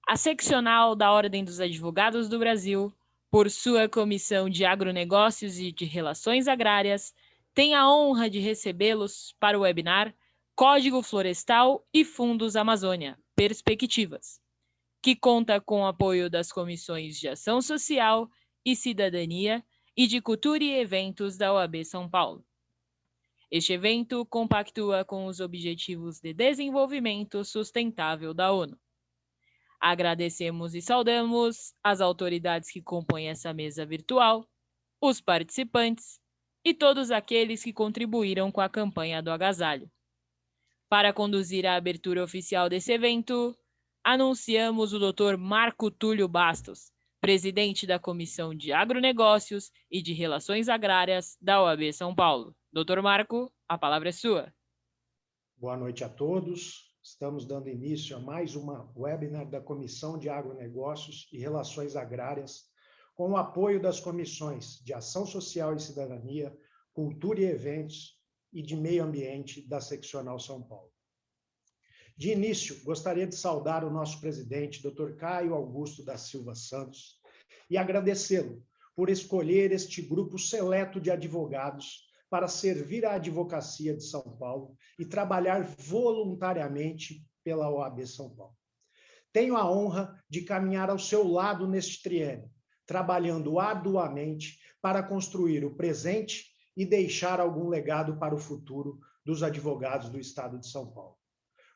A seccional da Ordem dos Advogados do Brasil, por sua Comissão de Agronegócios e de Relações Agrárias, tem a honra de recebê-los para o webinar Código Florestal e Fundos Amazônia, Perspectivas, que conta com o apoio das Comissões de Ação Social e Cidadania e de Cultura e Eventos da OAB São Paulo. Este evento compactua com os Objetivos de Desenvolvimento Sustentável da ONU. Agradecemos e saudamos as autoridades que compõem essa mesa virtual, os participantes e todos aqueles que contribuíram com a campanha do agasalho. Para conduzir a abertura oficial desse evento, anunciamos o Dr. Marco Túlio Bastos, presidente da Comissão de Agronegócios e de Relações Agrárias da OAB São Paulo. Dr. Marco, a palavra é sua. Boa noite a todos. Estamos dando início a mais uma webinar da Comissão de Agronegócios e Relações Agrárias, com o apoio das Comissões de Ação Social e Cidadania, Cultura e Eventos e de Meio Ambiente da Seccional São Paulo. De início, gostaria de saudar o nosso presidente, Dr. Caio Augusto da Silva Santos, e agradecê-lo por escolher este grupo seleto de advogados para servir à advocacia de São Paulo e trabalhar voluntariamente pela OAB São Paulo. Tenho a honra de caminhar ao seu lado neste triênio, trabalhando arduamente para construir o presente e deixar algum legado para o futuro dos advogados do Estado de São Paulo.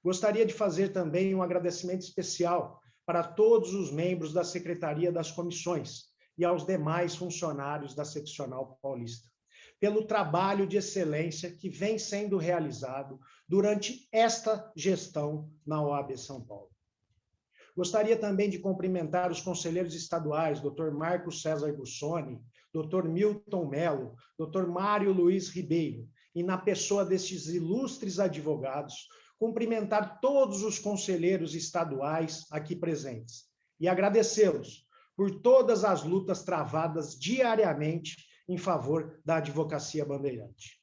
Gostaria de fazer também um agradecimento especial para todos os membros da Secretaria das Comissões e aos demais funcionários da Seccional Paulista, pelo trabalho de excelência que vem sendo realizado durante esta gestão na OAB São Paulo. Gostaria também de cumprimentar os conselheiros estaduais, Dr. Marcos César Gussoni, Dr. Milton Melo, Dr. Mário Luiz Ribeiro, e na pessoa destes ilustres advogados, cumprimentar todos os conselheiros estaduais aqui presentes e agradecê-los por todas as lutas travadas diariamente em favor da advocacia bandeirante.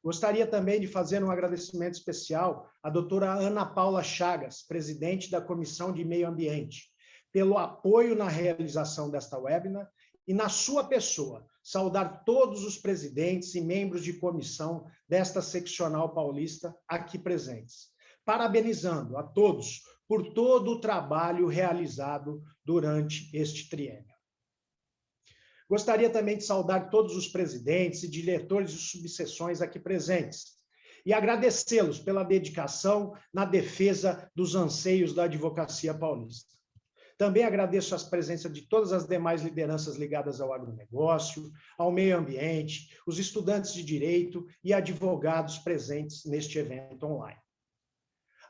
Gostaria também de fazer um agradecimento especial à doutora Ana Paula Chagas, presidente da Comissão de Meio Ambiente, pelo apoio na realização desta webinar e, na sua pessoa, saudar todos os presidentes e membros de comissão desta seccional paulista aqui presentes, parabenizando a todos por todo o trabalho realizado durante este triênio. Gostaria também de saudar todos os presidentes e diretores de subseções aqui presentes e agradecê-los pela dedicação na defesa dos anseios da advocacia paulista. Também agradeço a presença de todas as demais lideranças ligadas ao agronegócio, ao meio ambiente, os estudantes de direito e advogados presentes neste evento online.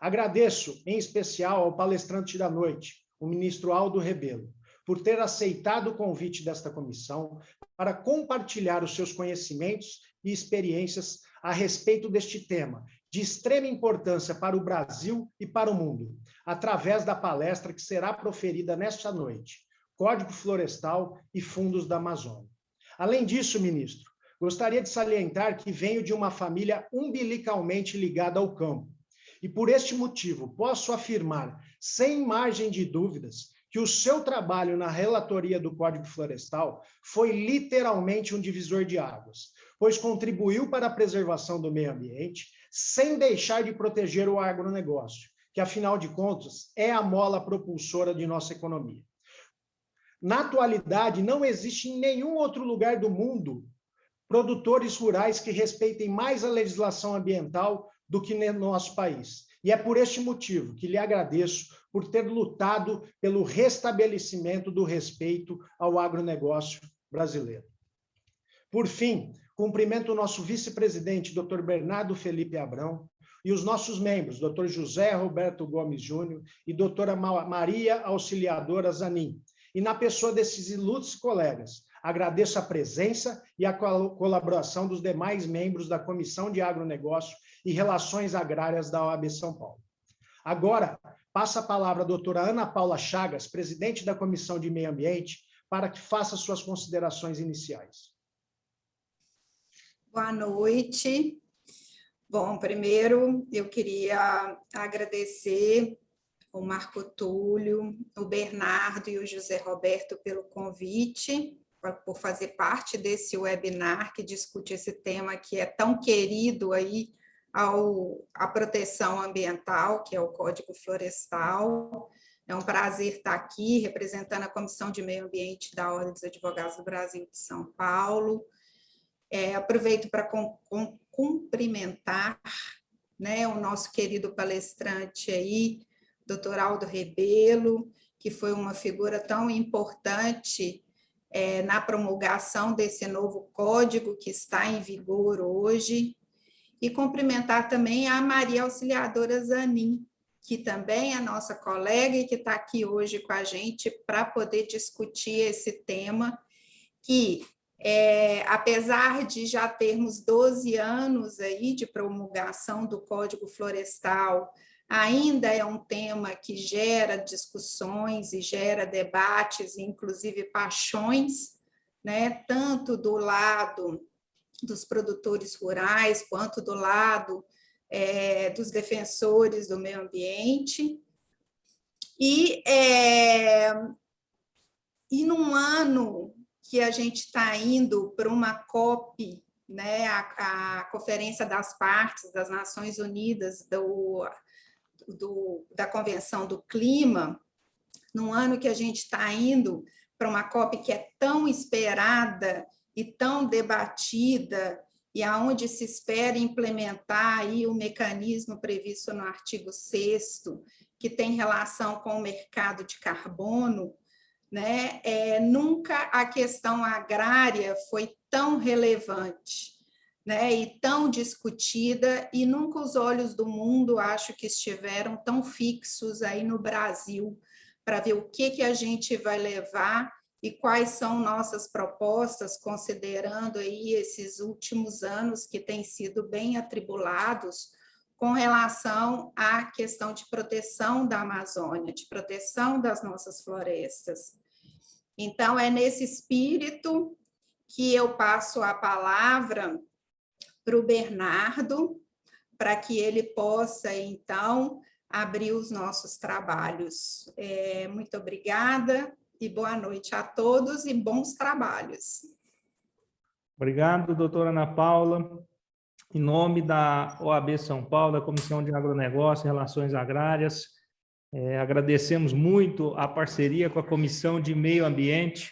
Agradeço, em especial, ao palestrante da noite, o ministro Aldo Rebelo, por ter aceitado o convite desta comissão para compartilhar os seus conhecimentos e experiências a respeito deste tema, de extrema importância para o Brasil e para o mundo, através da palestra que será proferida nesta noite, Código Florestal e Fundos da Amazônia. Além disso, ministro, gostaria de salientar que venho de uma família umbilicalmente ligada ao campo, e por este motivo posso afirmar, sem margem de dúvidas, que o seu trabalho na relatoria do Código Florestal foi literalmente um divisor de águas, pois contribuiu para a preservação do meio ambiente, sem deixar de proteger o agronegócio, que, afinal de contas, é a mola propulsora de nossa economia. Na atualidade, não existe em nenhum outro lugar do mundo produtores rurais que respeitem mais a legislação ambiental do que no nosso país. E é por este motivo que lhe agradeço por ter lutado pelo restabelecimento do respeito ao agronegócio brasileiro. Por fim, cumprimento o nosso vice-presidente, Dr. Bernardo Felipe Abrão, e os nossos membros, Dr. José Roberto Gomes Júnior e doutora Maria Auxiliadora Zanin. E na pessoa desses ilustres colegas, agradeço a presença e a colaboração dos demais membros da Comissão de Agronegócio e Relações Agrárias da OAB São Paulo. Agora, passo a palavra à doutora Ana Paula Chagas, presidente da Comissão de Meio Ambiente, para que faça suas considerações iniciais. Boa noite. Bom, primeiro eu queria agradecer o Marco Túlio, o Bernardo e o José Roberto pelo convite, por fazer parte desse webinar que discute esse tema que é tão querido aí à proteção ambiental, que é o Código Florestal. É um prazer estar aqui representando a Comissão de Meio Ambiente da Ordem dos Advogados do Brasil de São Paulo. Aproveito para cumprimentar, né, o nosso querido palestrante aí, Dr. Aldo Rebelo, que foi uma figura tão importante na promulgação desse novo código que está em vigor hoje, e cumprimentar também a Maria Auxiliadora Zanin, que também é nossa colega e que está aqui hoje com a gente para poder discutir esse tema, que, apesar de já termos 12 anos aí de promulgação do Código Florestal, ainda é um tema que gera discussões e gera debates, inclusive paixões, né? Tanto do lado dos produtores rurais, quanto do lado dos defensores do meio ambiente. E num ano que a gente está indo para uma COP, né, a Conferência das Partes das Nações Unidas da Convenção do Clima, num ano que a gente está indo para uma COP que é tão esperada e tão debatida, e aonde se espera implementar aí o mecanismo previsto no artigo 6º, que tem relação com o mercado de carbono, né? Nunca a questão agrária foi tão relevante, né, e tão discutida, e nunca os olhos do mundo, acho que estiveram tão fixos aí no Brasil, para ver o que a gente vai levar e quais são nossas propostas, considerando aí esses últimos anos que têm sido bem atribulados com relação à questão de proteção da Amazônia, de proteção das nossas florestas. Então, é nesse espírito que eu passo a palavra para o Bernardo, para que ele possa, então, abrir os nossos trabalhos. Muito obrigada e boa noite a todos e bons trabalhos. Obrigado, doutora Ana Paula. Em nome da OAB São Paulo, da Comissão de Agronegócio e Relações Agrárias, agradecemos muito a parceria com a Comissão de Meio Ambiente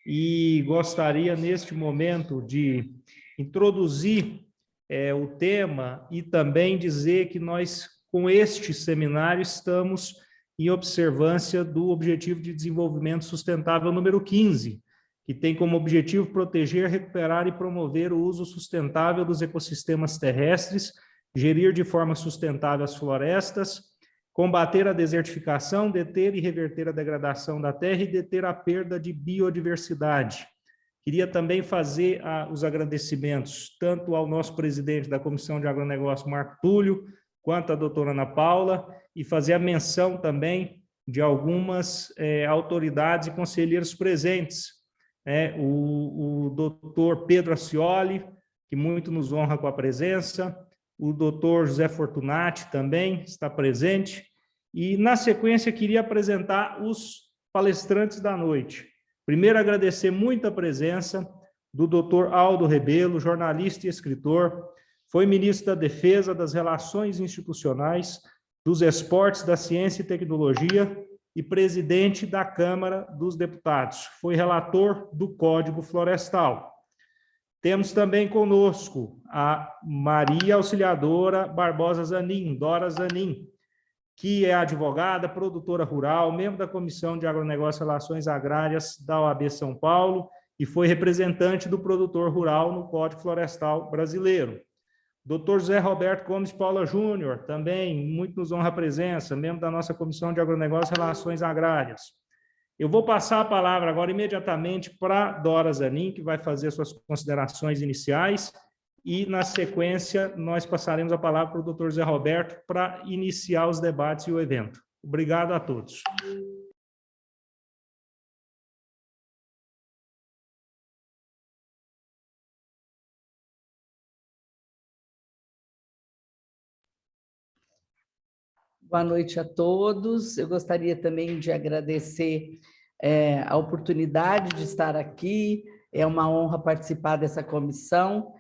e gostaria, neste momento, de introduzir o tema e também dizer que nós, com este seminário, estamos em observância do Objetivo de Desenvolvimento Sustentável número 15, que tem como objetivo proteger, recuperar e promover o uso sustentável dos ecossistemas terrestres, gerir de forma sustentável as florestas, combater a desertificação, deter e reverter a degradação da terra e deter a perda de biodiversidade. Queria também fazer os agradecimentos tanto ao nosso presidente da Comissão de Agronegócio, Marco Túlio, quanto à doutora Ana Paula, e fazer a menção também de algumas autoridades e conselheiros presentes. O doutor Pedro Ascioli, que muito nos honra com a presença, o doutor José Fortunati também está presente, e na sequência queria apresentar os palestrantes da noite. Primeiro, agradecer muito a presença do doutor Aldo Rebelo, jornalista e escritor, foi ministro da Defesa, das Relações Institucionais, dos Esportes, da Ciência e Tecnologia e presidente da Câmara dos Deputados. Foi relator do Código Florestal. Temos também conosco a Maria Auxiliadora Barbosa Zanin, Dora Zanin, que é advogada, produtora rural, membro da Comissão de Agronegócio e Relações Agrárias da OAB São Paulo e foi representante do produtor rural no Código Florestal brasileiro. Dr. José Roberto Gomes Paula Júnior, também muito nos honra a presença, membro da nossa Comissão de Agronegócio e Relações Agrárias. Eu vou passar a palavra agora imediatamente para Dora Zanin, que vai fazer suas considerações iniciais, e, na sequência, nós passaremos a palavra para o Dr. José Roberto para iniciar os debates e o evento. Obrigado a todos. Boa noite a todos. Eu gostaria também de agradecer a oportunidade de estar aqui. É uma honra participar dessa comissão.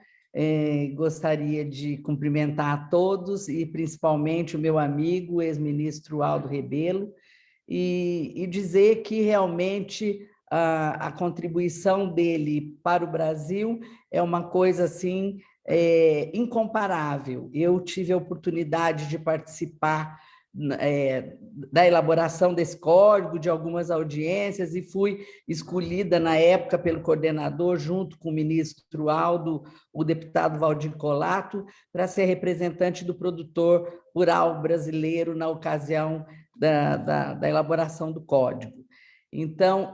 Gostaria de cumprimentar a todos e principalmente o meu amigo, ex-ministro Aldo Rebelo, e dizer que realmente a contribuição dele para o Brasil é uma coisa assim incomparável. Eu tive a oportunidade de participar da elaboração desse código, de algumas audiências, e fui escolhida na época pelo coordenador, junto com o ministro Aldo, o deputado Valdir Colato, para ser representante do produtor rural brasileiro na ocasião da elaboração do código. Então,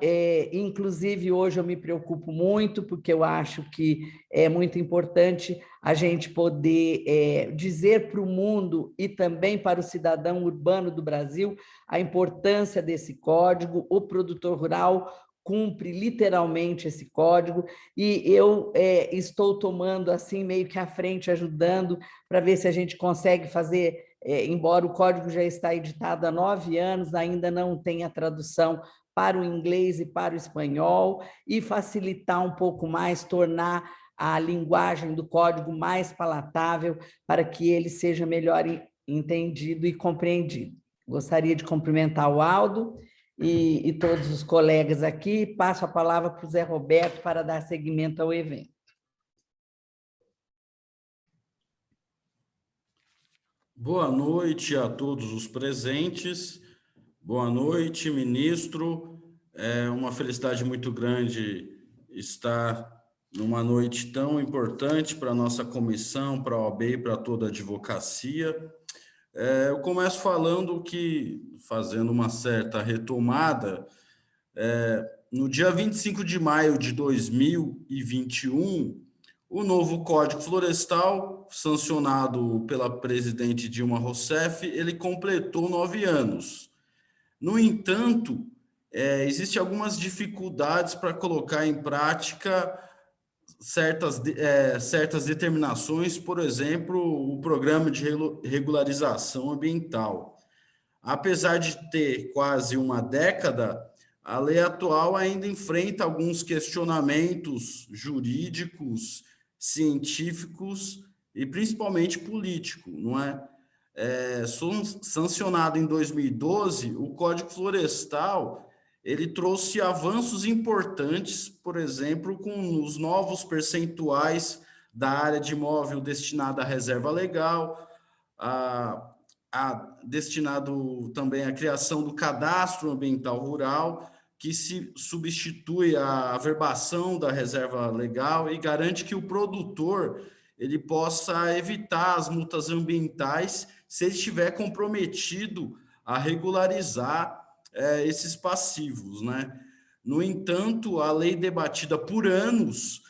inclusive, hoje eu me preocupo muito, porque eu acho que é muito importante a gente poder dizer para o mundo e também para o cidadão urbano do Brasil a importância desse código. O produtor rural cumpre literalmente esse código, e eu estou tomando assim meio que à frente, ajudando para ver se a gente consegue fazer, embora o código já está editado há 9 anos, ainda não tem a tradução para o inglês e para o espanhol, e facilitar um pouco mais, tornar a linguagem do código mais palatável para que ele seja melhor entendido e compreendido. Gostaria de cumprimentar o Aldo e todos os colegas aqui. Passo a palavra para o Zé Roberto para dar seguimento ao evento. Boa noite a todos os presentes. Boa noite, ministro. É uma felicidade muito grande estar numa noite tão importante para a nossa comissão, para a OAB e para toda a advocacia. Eu começo falando que, fazendo uma certa retomada, no dia 25 de maio de 2021, o novo Código Florestal, sancionado pela presidente Dilma Rousseff, ele completou 9 anos. No entanto, existem algumas dificuldades para colocar em prática certas determinações, por exemplo, o programa de regularização ambiental. Apesar de ter quase uma década, a lei atual ainda enfrenta alguns questionamentos jurídicos, científicos e principalmente políticos, não é? Sancionado em 2012, o Código Florestal ele trouxe avanços importantes, por exemplo, com os novos percentuais da área de imóvel destinada à reserva legal, destinado também à criação do cadastro ambiental rural, que se substitui a averbação da reserva legal e garante que o produtor ele possa evitar as multas ambientais se ele estiver comprometido a regularizar esses passivos, né? No entanto, a lei debatida por anos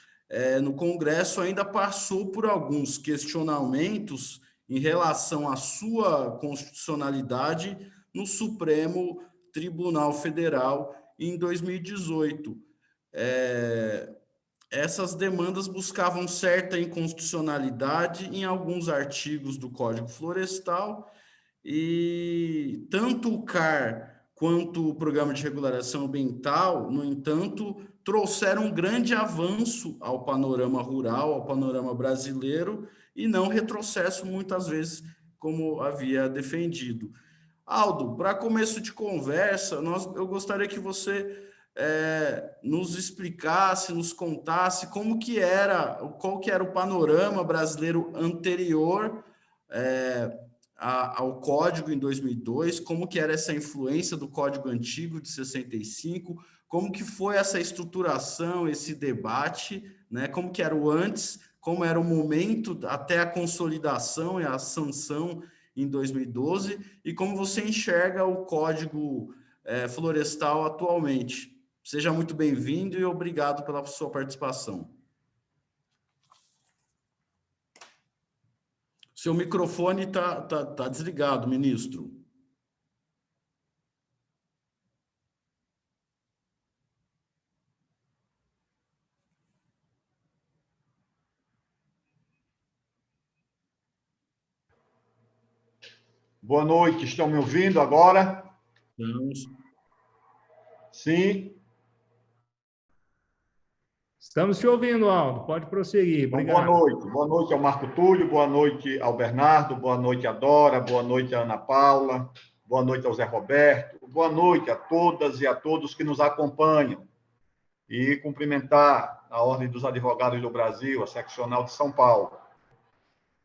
no Congresso ainda passou por alguns questionamentos em relação à sua constitucionalidade no Supremo Tribunal Federal em 2018. Essas demandas buscavam certa inconstitucionalidade em alguns artigos do Código Florestal, e tanto o CAR quanto o Programa de Regularização Ambiental, no entanto, trouxeram um grande avanço ao panorama rural, ao panorama brasileiro, e não retrocesso muitas vezes, como havia defendido. Aldo, para começo de conversa, eu gostaria que você nos explicasse, nos contasse qual que era o panorama brasileiro anterior ao Código em 2002, como que era essa influência do Código Antigo de 65, como que foi essa estruturação, esse debate, né? Como que era o antes, como era o momento até a consolidação e a sanção em 2012, e como você enxerga o Código Florestal atualmente. Seja muito bem-vindo e obrigado pela sua participação. Seu microfone tá desligado, ministro. Boa noite, estão me ouvindo agora? Estamos. Sim. Estamos te ouvindo, Aldo. Pode prosseguir. Então, Obrigado. boa noite. Boa noite ao Marco Túlio, boa noite ao Bernardo, boa noite à Dora, boa noite à Ana Paula, boa noite ao Zé Roberto, boa noite a todas e a todos que nos acompanham. E cumprimentar a Ordem dos Advogados do Brasil, a seccional de São Paulo.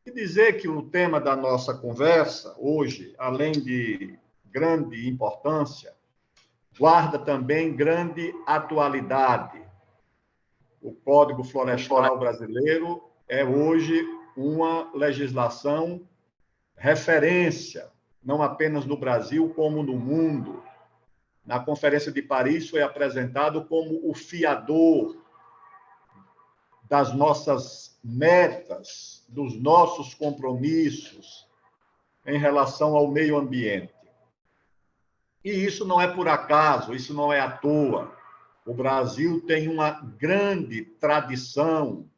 E dizer que o tema da nossa conversa hoje, além de grande importância, guarda também grande atualidade. O Código Florestal Brasileiro é hoje uma legislação referência, não apenas no Brasil, como no mundo. Na Conferência de Paris foi apresentado como o fiador das nossas metas, dos nossos compromissos em relação ao meio ambiente. E isso não é por acaso, isso não é à toa. O Brasil tem uma grande tradição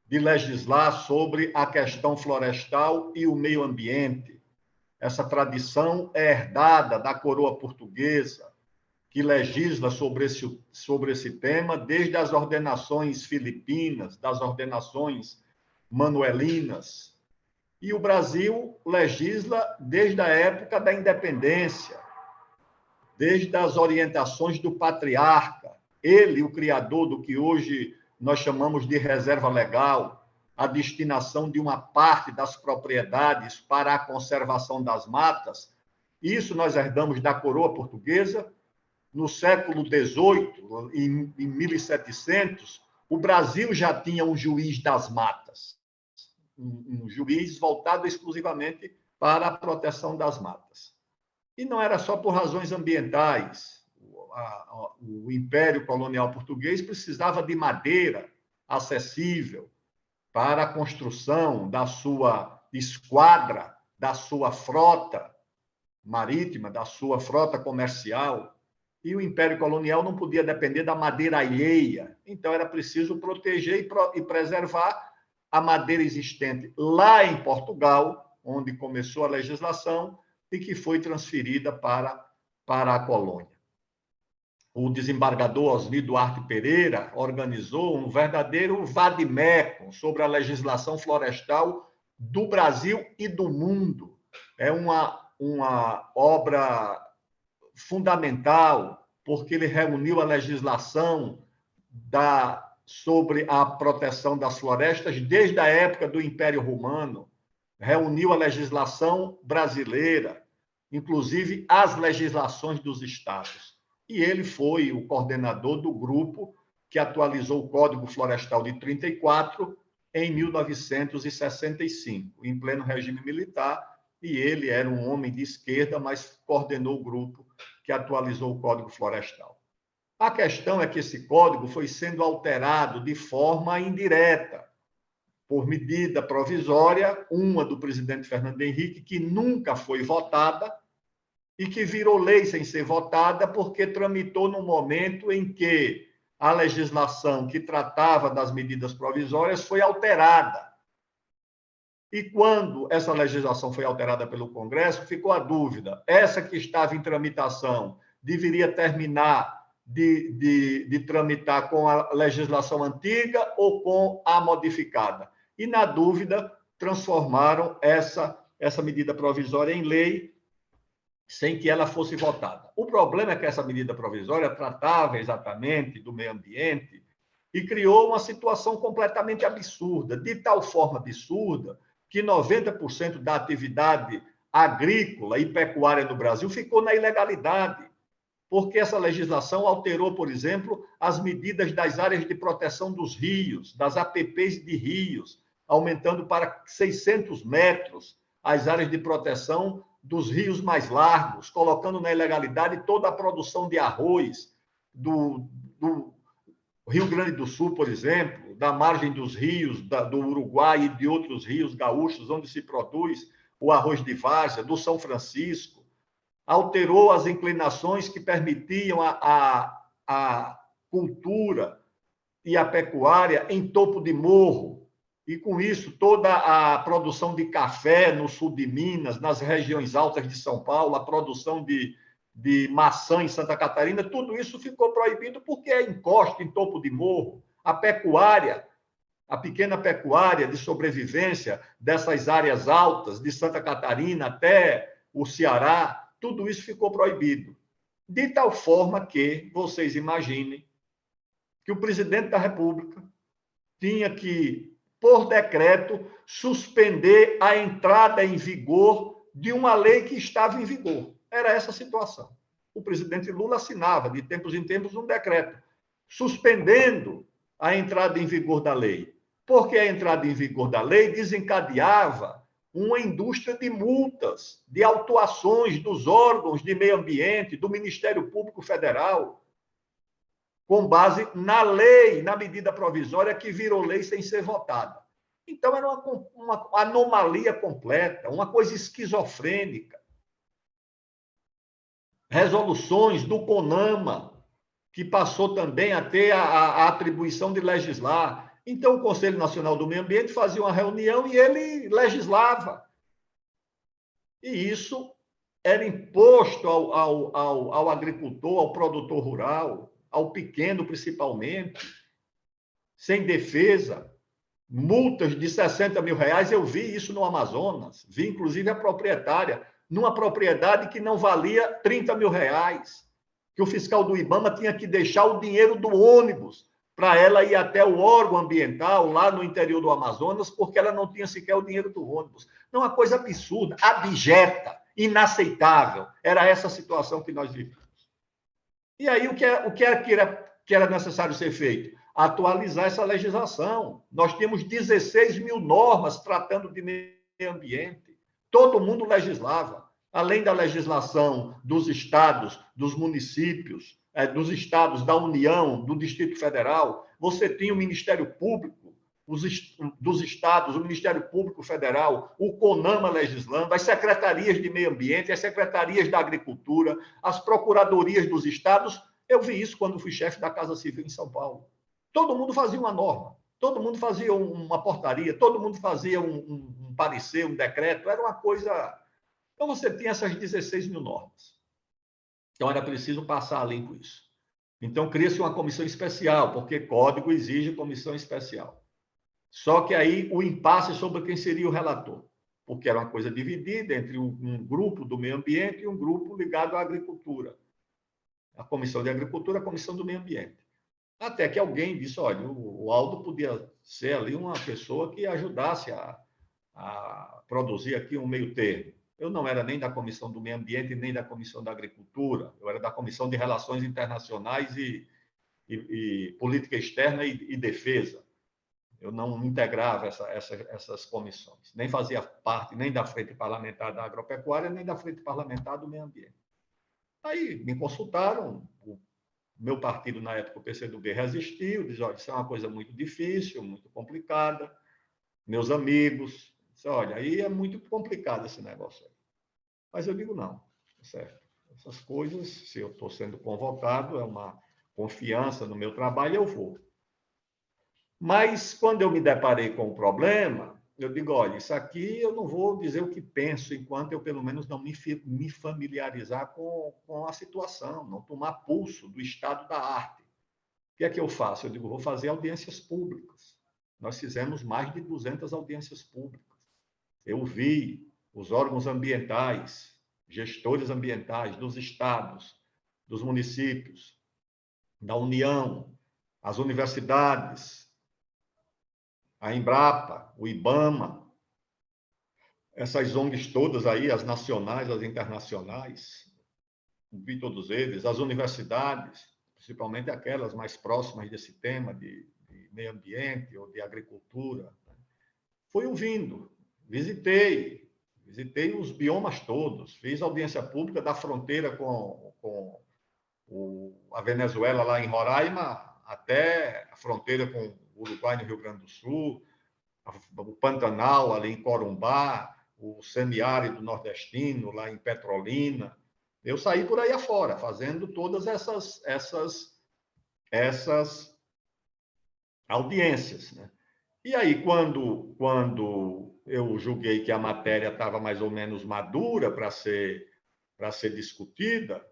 de legislar sobre a questão florestal e o meio ambiente. Essa tradição é herdada da coroa portuguesa, que legisla sobre esse tema desde as ordenações filipinas, das ordenações manuelinas. E o Brasil legisla desde a época da independência, desde as orientações do patriarca, ele, o criador do que hoje nós chamamos de reserva legal, a destinação de uma parte das propriedades para a conservação das matas. Isso nós herdamos da coroa portuguesa. No século XVIII, em 1700, o Brasil já tinha um juiz das matas, um juiz voltado exclusivamente para a proteção das matas. E não era só por razões ambientais. O Império Colonial Português precisava de madeira acessível para a construção da sua esquadra, da sua frota marítima, da sua frota comercial. E o Império Colonial não podia depender da madeira alheia. Então, era preciso proteger e preservar a madeira existente lá em Portugal, onde começou a legislação e que foi transferida para a colônia. O desembargador Osni Duarte Pereira organizou um verdadeiro vade-mecum sobre a legislação florestal do Brasil e do mundo. É uma obra fundamental, porque ele reuniu a legislação sobre a proteção das florestas desde a época do Império Romano, reuniu a legislação brasileira, inclusive as legislações dos estados. E ele foi o coordenador do grupo que atualizou o Código Florestal de 34 em 1965, em pleno regime militar, e ele era um homem de esquerda, mas coordenou o grupo que atualizou o Código Florestal. A questão é que esse código foi sendo alterado de forma indireta, por medida provisória, uma do presidente Fernando Henrique, que nunca foi votada e que virou lei sem ser votada, porque tramitou no momento em que a legislação que tratava das medidas provisórias foi alterada. E quando essa legislação foi alterada pelo Congresso, ficou a dúvida: essa que estava em tramitação deveria terminar de tramitar com a legislação antiga ou com a modificada? E, na dúvida, transformaram essa medida provisória em lei sem que ela fosse votada. O problema é que essa medida provisória tratava exatamente do meio ambiente e criou uma situação completamente absurda, de tal forma absurda que 90% da atividade agrícola e pecuária no Brasil ficou na ilegalidade, porque essa legislação alterou, por exemplo, as medidas das áreas de proteção dos rios, das APPs de rios, aumentando para 600 metros as áreas de proteção dos rios mais largos, colocando na ilegalidade toda a produção de arroz do Rio Grande do Sul, por exemplo, da margem dos rios, do Uruguai e de outros rios gaúchos, onde se produz o arroz de várzea, do São Francisco. Alterou as inclinações que permitiam a cultura e a pecuária em topo de morro, e com isso toda a produção de café no sul de Minas, nas regiões altas de São Paulo, a produção de maçã em Santa Catarina, tudo isso ficou proibido porque é encosta em topo de morro. A pecuária, a pequena pecuária de sobrevivência dessas áreas altas, de Santa Catarina até o Ceará, tudo isso ficou proibido. De tal forma que, vocês imaginem, que o presidente da República tinha que, por decreto, suspender a entrada em vigor de uma lei que estava em vigor. Era essa a situação. O presidente Lula assinava, de tempos em tempos, um decreto, suspendendo a entrada em vigor da lei. Porque a entrada em vigor da lei desencadeava uma indústria de multas, de autuações dos órgãos de meio ambiente, do Ministério Público Federal, com base na lei, na medida provisória que virou lei sem ser votada. Então, era uma anomalia completa, uma coisa esquizofrênica. Resoluções do CONAMA, que passou também a ter a atribuição de legislar. Então, o Conselho Nacional do Meio Ambiente fazia uma reunião e ele legislava. E isso era imposto ao agricultor, ao produtor rural, ao pequeno, principalmente, sem defesa, multas de 60 mil reais. Eu vi isso no Amazonas, vi inclusive a proprietária, numa propriedade que não valia 30 mil reais, que o fiscal do IBAMA tinha que deixar o dinheiro do ônibus para ela ir até o órgão ambiental, lá no interior do Amazonas, porque ela não tinha sequer o dinheiro do ônibus. Não, uma coisa absurda, abjeta, inaceitável. Era essa a situação que nós vivíamos. E aí, o que era necessário ser feito? Atualizar essa legislação. Nós temos 16 mil normas tratando de meio ambiente. Todo mundo legislava. Além da legislação dos estados, dos municípios, dos estados, da União, do Distrito Federal, você tinha o Ministério Público dos estados, o Ministério Público Federal, o CONAMA legislando, as secretarias de meio ambiente, as secretarias da agricultura, as procuradorias dos estados. Eu vi isso quando fui chefe da Casa Civil em São Paulo. Todo mundo fazia uma norma, todo mundo fazia uma portaria, todo mundo fazia um parecer, um decreto, era uma coisa... Então, você tinha essas 16 mil normas. Então, era preciso passar a limpo isso. Então, cria-se uma comissão especial, porque código exige comissão especial. Só que aí o impasse sobre quem seria o relator, porque era uma coisa dividida entre um grupo do meio ambiente e um grupo ligado à agricultura. A comissão de agricultura, a comissão do meio ambiente. Até que alguém disse, olha, o Aldo podia ser ali uma pessoa que ajudasse a produzir aqui um meio termo. Eu não era nem da Comissão do Meio Ambiente, nem da Comissão da Agricultura. Eu era da Comissão de Relações Internacionais e Política Externa e Defesa. Eu não integrava essas comissões. Nem fazia parte nem da Frente Parlamentar da Agropecuária, nem da Frente Parlamentar do Meio Ambiente. Aí me consultaram, o meu partido, na época, o PCdoB, resistiu, disse, olha, isso é uma coisa muito difícil, muito complicada. Meus amigos... Olha, aí é muito complicado esse negócio aí. Mas eu digo não, certo? Essas coisas, se eu estou sendo convocado, é uma confiança no meu trabalho, eu vou. Mas, quando eu me deparei com o problema, eu digo, olha, isso aqui eu não vou dizer o que penso, enquanto eu, pelo menos, não me familiarizar com a situação, não tomar pulso do estado da arte. O que é que eu faço? Eu digo, vou fazer audiências públicas. Nós fizemos mais de 200 audiências públicas. Eu vi os órgãos ambientais, gestores ambientais dos estados, dos municípios, da União, as universidades, a Embrapa, o IBAMA, essas ONGs todas aí, as nacionais, as internacionais, vi todos eles, as universidades, principalmente aquelas mais próximas desse tema de meio ambiente ou de agricultura. Fui ouvindo. Visitei os biomas todos, fiz audiência pública da fronteira com a Venezuela, lá em Roraima, até a fronteira com o Uruguai, no Rio Grande do Sul, o Pantanal, ali em Corumbá, o semiárido nordestino, lá em Petrolina. Eu saí por aí afora, fazendo todas essas audiências, né? E aí, quando eu julguei que a matéria estava mais ou menos madura para ser discutida,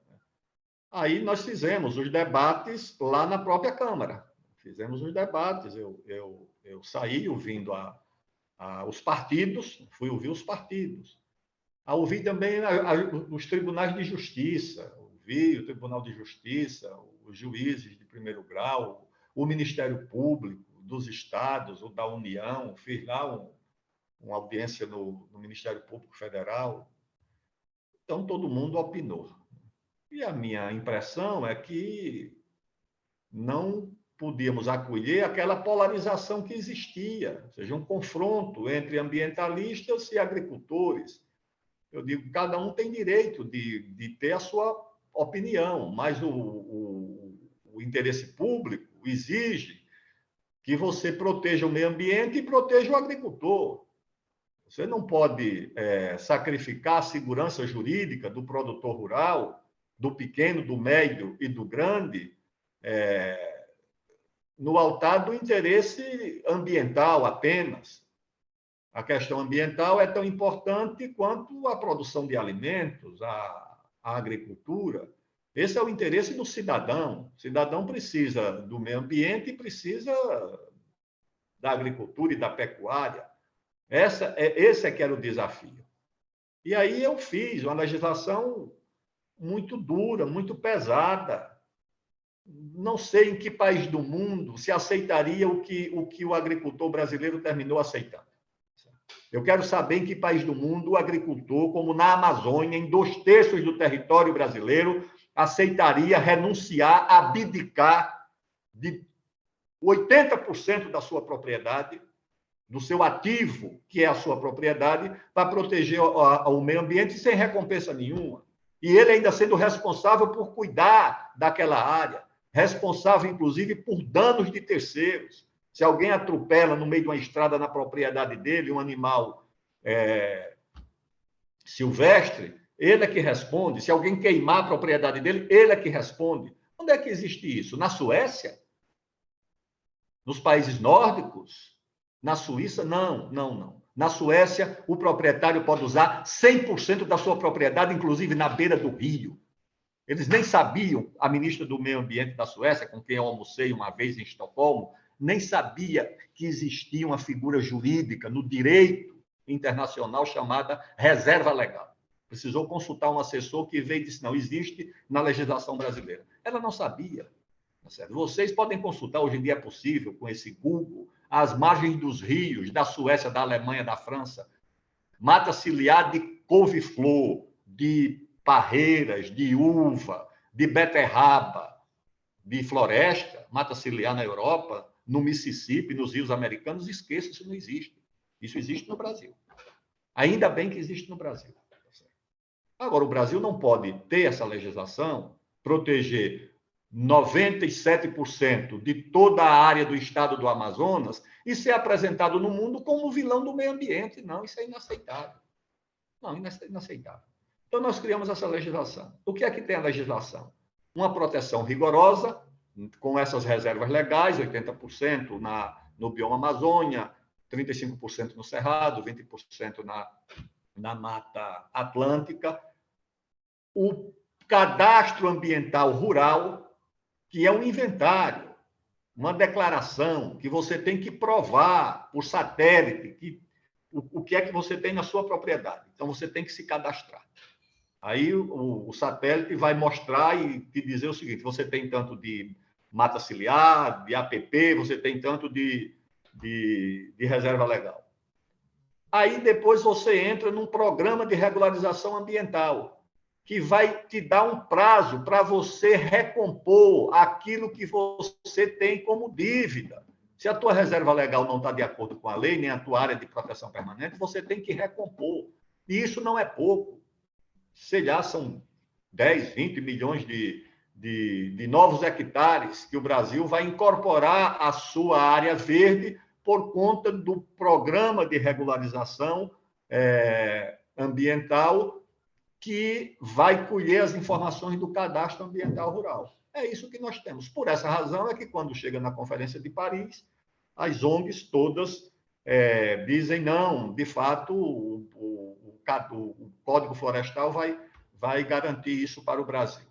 aí nós fizemos os debates lá na própria Câmara. Fizemos os debates, eu saí ouvindo os partidos, fui ouvir os partidos. Ouvi também os tribunais de justiça, ouvi o Tribunal de Justiça, os juízes de primeiro grau, o Ministério Público dos estados, o da União, fiz lá uma audiência no Ministério Público Federal. Então, todo mundo opinou. E a minha impressão é que não podíamos acolher aquela polarização que existia, ou seja, um confronto entre ambientalistas e agricultores. Eu digo, cada um tem direito de ter a sua opinião, mas o interesse público exige que você proteja o meio ambiente e proteja o agricultor. Você não pode sacrificar a segurança jurídica do produtor rural, do pequeno, do médio e do grande, no altar do interesse ambiental apenas. A questão ambiental é tão importante quanto a produção de alimentos, a agricultura. Esse é o interesse do cidadão. O cidadão precisa do meio ambiente e precisa da agricultura e da pecuária. Esse é que era o desafio. E aí eu fiz uma legislação muito dura, muito pesada. Não sei em que país do mundo se aceitaria o que o agricultor brasileiro terminou aceitando. Eu quero saber em que país do mundo o agricultor, como na Amazônia, em 2/3 do território brasileiro, aceitaria renunciar, abdicar de 80% da sua propriedade, do seu ativo, que é a sua propriedade, para proteger o meio ambiente sem recompensa nenhuma. E ele ainda sendo responsável por cuidar daquela área, responsável, inclusive, por danos de terceiros. Se alguém atropela no meio de uma estrada na propriedade dele um animal silvestre, ele é que responde. Se alguém queimar a propriedade dele, ele é que responde. Onde é que existe isso? Na Suécia? Nos países nórdicos? Na Suíça? Não. Na Suécia, o proprietário pode usar 100% da sua propriedade, inclusive na beira do rio. Eles nem sabiam, a ministra do Meio Ambiente da Suécia, com quem eu almocei uma vez em Estocolmo, nem sabia que existia uma figura jurídica no direito internacional chamada reserva legal. Precisou consultar um assessor que veio e disse, não, existe na legislação brasileira. Ela não sabia. Vocês podem consultar, hoje em dia é possível, com esse Google, as margens dos rios da Suécia, da Alemanha, da França. Mata ciliar de couve-flor, de parreiras, de uva, de beterraba, de floresta, mata ciliar na Europa, no Mississippi, nos rios americanos, esqueça, isso não existe. Isso existe no Brasil. Ainda bem que existe no Brasil. Agora, o Brasil não pode ter essa legislação, proteger 97% de toda a área do estado do Amazonas e ser apresentado no mundo como vilão do meio ambiente. Não, isso é inaceitável. Não, inaceitável. Então, nós criamos essa legislação. O que é que tem a legislação? Uma proteção rigorosa, com essas reservas legais, 80% no bioma Amazônia, 35% no Cerrado, 20% na Mata Atlântica. O cadastro ambiental rural, que é um inventário, uma declaração que você tem que provar por satélite o que é que você tem na sua propriedade. Então, você tem que se cadastrar. Aí o satélite vai mostrar e te dizer o seguinte, você tem tanto de mata ciliar, de APP, você tem tanto de reserva legal. Aí depois você entra num programa de regularização ambiental, que vai te dar um prazo para você recompor aquilo que você tem como dívida. Se a tua reserva legal não está de acordo com a lei, nem a tua área de proteção permanente, você tem que recompor. E isso não é pouco. Sei lá, são 10, 20 milhões de novos hectares que o Brasil vai incorporar à sua área verde por conta do programa de regularização ambiental que vai colher as informações do cadastro ambiental rural. É isso que nós temos. Por essa razão é que, quando chega na Conferência de Paris, as ONGs todas dizem não, de fato, o Código Florestal vai garantir isso para o Brasil.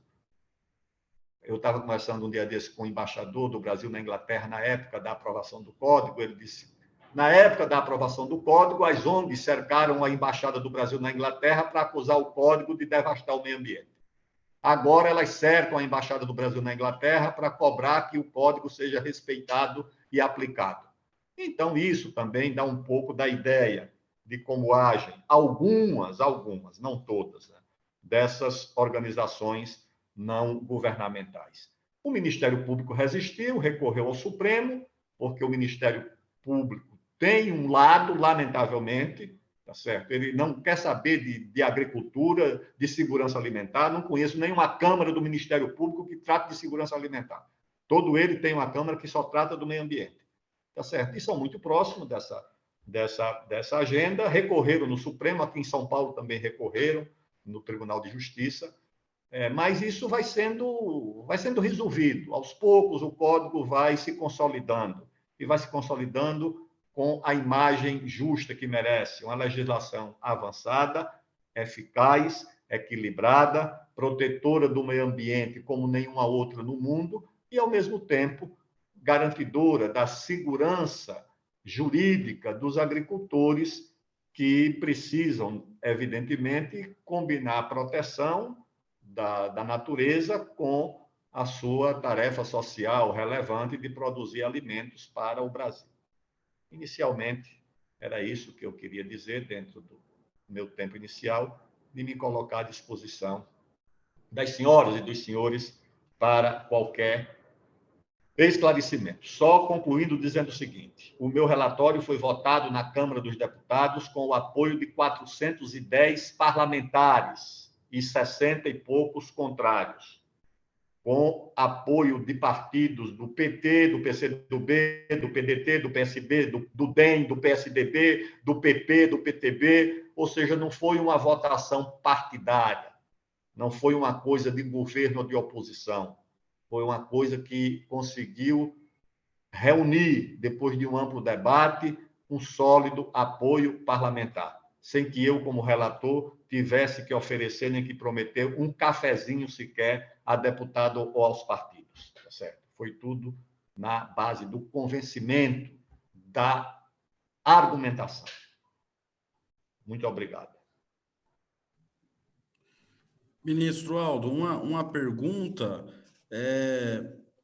Eu estava conversando um dia desse com o embaixador do Brasil na Inglaterra, na época da aprovação do Código, ele disse, na época da aprovação do Código, as ONGs cercaram a Embaixada do Brasil na Inglaterra para acusar o Código de devastar o meio ambiente. Agora elas cercam a Embaixada do Brasil na Inglaterra para cobrar que o Código seja respeitado e aplicado. Então, isso também dá um pouco da ideia de como agem algumas, não todas, né, dessas organizações não governamentais. O Ministério Público resistiu, recorreu ao Supremo, porque o Ministério Público tem um lado, lamentavelmente, tá certo? Ele não quer saber de agricultura, de segurança alimentar, não conheço nenhuma Câmara do Ministério Público que trate de segurança alimentar. Todo ele tem uma Câmara que só trata do meio ambiente, tá certo? E são muito próximos dessa agenda, recorreram no Supremo, aqui em São Paulo também recorreram, no Tribunal de Justiça, mas isso vai sendo resolvido. Aos poucos, o Código vai se consolidando, e vai se consolidando com a imagem justa que merece, uma legislação avançada, eficaz, equilibrada, protetora do meio ambiente como nenhuma outra no mundo, e, ao mesmo tempo, garantidora da segurança jurídica dos agricultores que precisam, evidentemente, combinar a proteção da natureza com a sua tarefa social relevante de produzir alimentos para o Brasil. Inicialmente, era isso que eu queria dizer dentro do meu tempo inicial, de me colocar à disposição das senhoras e dos senhores para qualquer esclarecimento. Só concluindo dizendo o seguinte, o meu relatório foi votado na Câmara dos Deputados com o apoio de 410 parlamentares e 60 e poucos contrários, com apoio de partidos do PT, do PCdoB, do PDT, do PSB, do DEM, do PSDB, do PP, do PTB, ou seja, não foi uma votação partidária, não foi uma coisa de governo ou de oposição, foi uma coisa que conseguiu reunir, depois de um amplo debate, um sólido apoio parlamentar, sem que eu, como relator, tivesse que oferecer nem que prometer um cafezinho sequer a deputado ou aos partidos. Tá certo? Foi tudo na base do convencimento, da argumentação. Muito obrigado. Ministro Aldo, uma pergunta.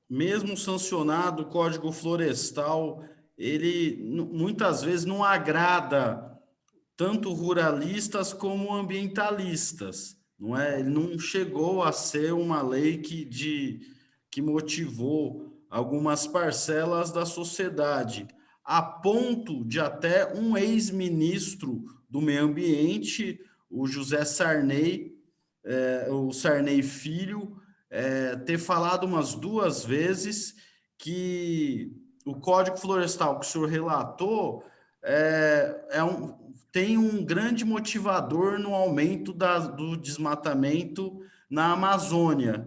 Mesmo sancionado o Código Florestal, ele muitas vezes não agrada tanto ruralistas como ambientalistas, não é? Ele não chegou a ser uma lei que motivou algumas parcelas da sociedade, a ponto de até um ex-ministro do Meio Ambiente, o José Sarney, o Sarney Filho, ter falado umas 2 vezes que o Código Florestal que o senhor relatou tem um grande motivador no aumento do desmatamento na Amazônia.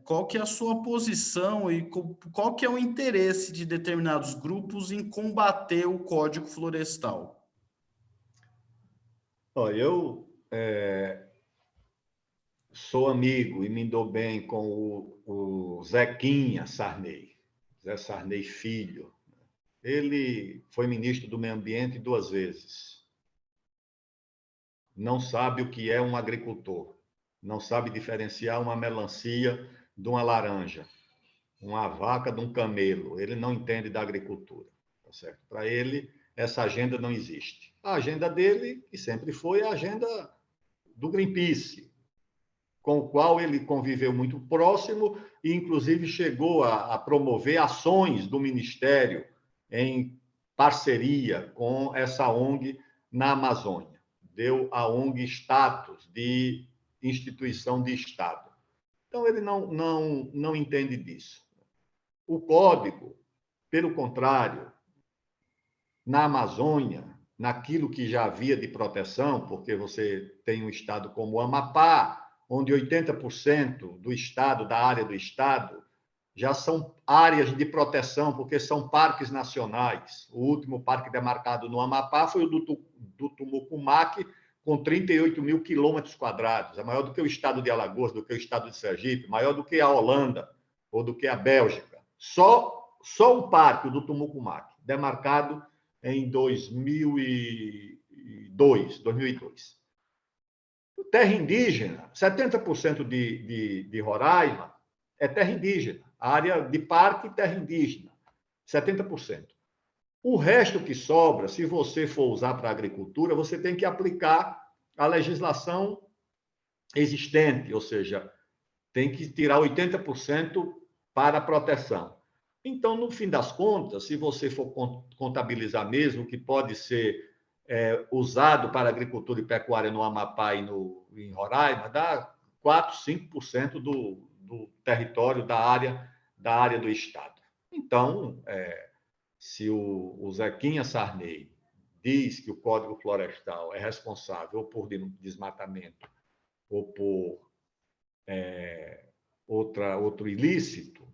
Qual que é a sua posição e qual que é o interesse de determinados grupos em combater o Código Florestal? Eu sou amigo e me dou bem com o Zequinha Sarney, Zé Sarney Filho. Ele foi ministro do Meio Ambiente 2 vezes. Não sabe o que é um agricultor. Não sabe diferenciar uma melancia de uma laranja, uma vaca de um camelo. Ele não entende da agricultura. Tá certo? Para ele, essa agenda não existe. A agenda dele, que sempre foi a agenda do Greenpeace, com o qual ele conviveu muito próximo e, inclusive, chegou a promover ações do Ministério em parceria com essa ONG na Amazônia. Deu à ONG status de instituição de Estado. Então, ele não entende disso. O Código, pelo contrário, na Amazônia, naquilo que já havia de proteção, porque você tem um estado como o Amapá, onde 80% do estado, da área do estado, já são áreas de proteção, porque são parques nacionais. O último parque demarcado no Amapá foi o do Tumucumaque, com 38 mil quilômetros quadrados. É maior do que o estado de Alagoas, do que o estado de Sergipe, maior do que a Holanda ou do que a Bélgica. Só o parque do Tumucumaque, demarcado em 2002. Terra indígena, 70% de Roraima é terra indígena. A área de parque, terra indígena, 70%. O resto que sobra, se você for usar para a agricultura, você tem que aplicar a legislação existente, ou seja, tem que tirar 80% para a proteção. Então, no fim das contas, se você for contabilizar mesmo, que pode ser usado para agricultura e pecuária no Amapá e em Roraima, dá 4, 5% do território da área do Estado. Então, se o Zequinha Sarney diz que o Código Florestal é responsável ou por desmatamento ou por outro ilícito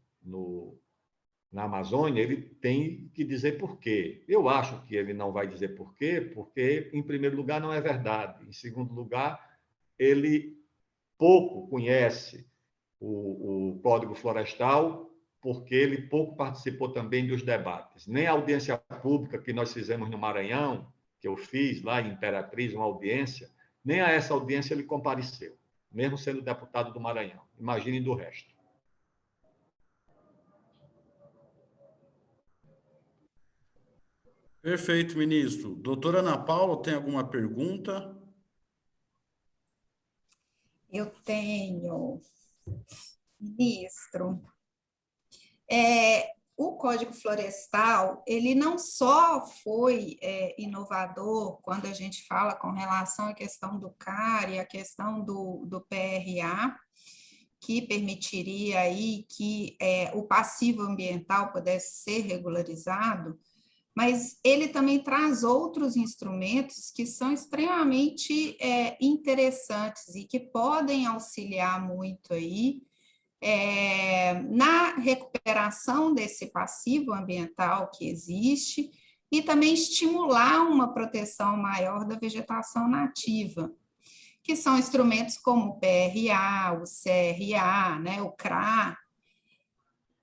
na Amazônia, ele tem que dizer por quê. Eu acho que ele não vai dizer por quê, porque, em primeiro lugar, não é verdade. Em segundo lugar, ele pouco conhece o Código Florestal, porque ele pouco participou também dos debates. Nem a audiência pública que nós fizemos no Maranhão, que eu fiz lá em Imperatriz, uma audiência, nem a essa audiência ele compareceu, mesmo sendo deputado do Maranhão. Imagine do resto. Perfeito, ministro. Doutora Ana Paula, tem alguma pergunta? Eu tenho, ministro. O Código Florestal, ele não só foi inovador quando a gente fala com relação à questão do CAR e a questão do PRA, que permitiria aí que o passivo ambiental pudesse ser regularizado, mas ele também traz outros instrumentos que são extremamente interessantes e que podem auxiliar muito aí na recuperação desse passivo ambiental que existe e também estimular uma proteção maior da vegetação nativa, que são instrumentos como o PRA, o CRA, né, o CRA.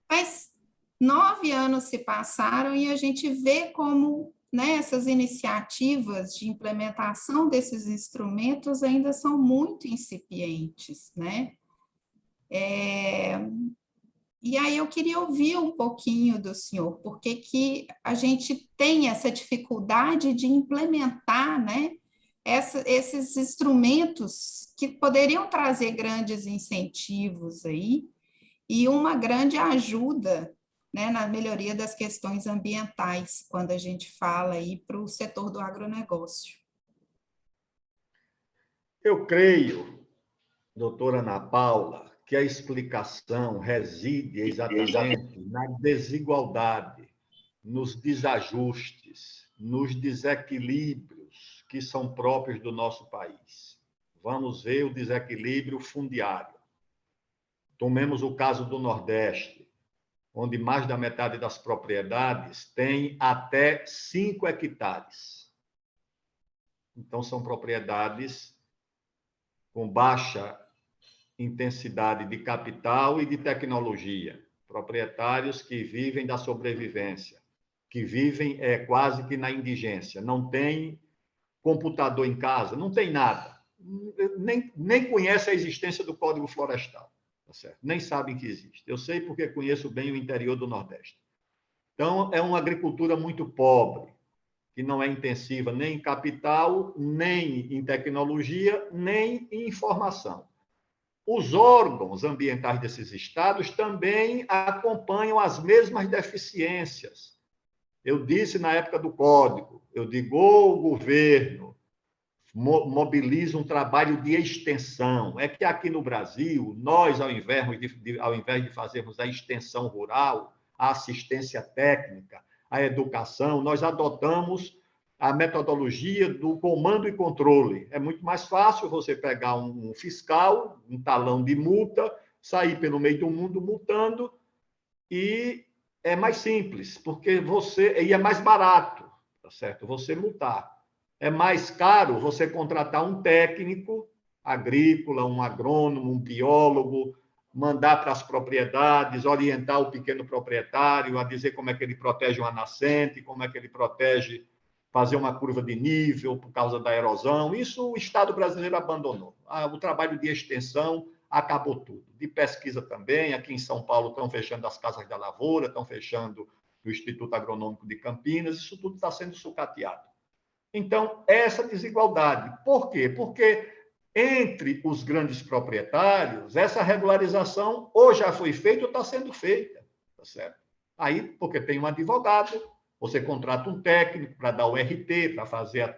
Mas 9 anos se passaram e a gente vê como, né, essas iniciativas de implementação desses instrumentos ainda são muito incipientes, né? E aí eu queria ouvir um pouquinho do senhor, por que a gente tem essa dificuldade de implementar, né, esses instrumentos que poderiam trazer grandes incentivos aí e uma grande ajuda, né, na melhoria das questões ambientais, quando a gente fala aí para o setor do agronegócio. Eu creio, doutora Ana Paula, que a explicação reside exatamente na desigualdade, nos desajustes, nos desequilíbrios que são próprios do nosso país. Vamos ver o desequilíbrio fundiário. Tomemos o caso do Nordeste, onde mais da metade das propriedades tem até 5 hectares. Então, são propriedades com baixa intensidade de capital e de tecnologia. Proprietários que vivem da sobrevivência, que vivem quase que na indigência. Não tem computador em casa, não tem nada. Nem conhece a existência do Código Florestal. Tá certo? Nem sabem que existe. Eu sei porque conheço bem o interior do Nordeste. Então, é uma agricultura muito pobre, que não é intensiva nem em capital, nem em tecnologia, nem em informação. Os órgãos ambientais desses estados também acompanham as mesmas deficiências. Eu disse na época do Código, eu digo, o governo mobiliza um trabalho de extensão. É que aqui no Brasil, nós, ao invés de fazermos a extensão rural, a assistência técnica, a educação, nós adotamos a metodologia do comando e controle. É muito mais fácil você pegar um fiscal, um talão de multa, sair pelo meio do mundo multando e é mais simples, porque e é mais barato, tá certo? Você multar. É mais caro você contratar um técnico agrícola, um agrônomo, um biólogo, mandar para as propriedades, orientar o pequeno proprietário a dizer como é que ele protege uma nascente, como é que ele protege, fazer uma curva de nível por causa da erosão. Isso o Estado brasileiro abandonou. O trabalho de extensão acabou tudo. De pesquisa também, aqui em São Paulo estão fechando as casas da lavoura, estão fechando o Instituto Agronômico de Campinas, isso tudo está sendo sucateado. Então, essa desigualdade. Por quê? Porque entre os grandes proprietários, essa regularização ou já foi feita ou está sendo feita, tá certo? Aí, porque tem um advogado, você contrata um técnico para dar o RT, para fazer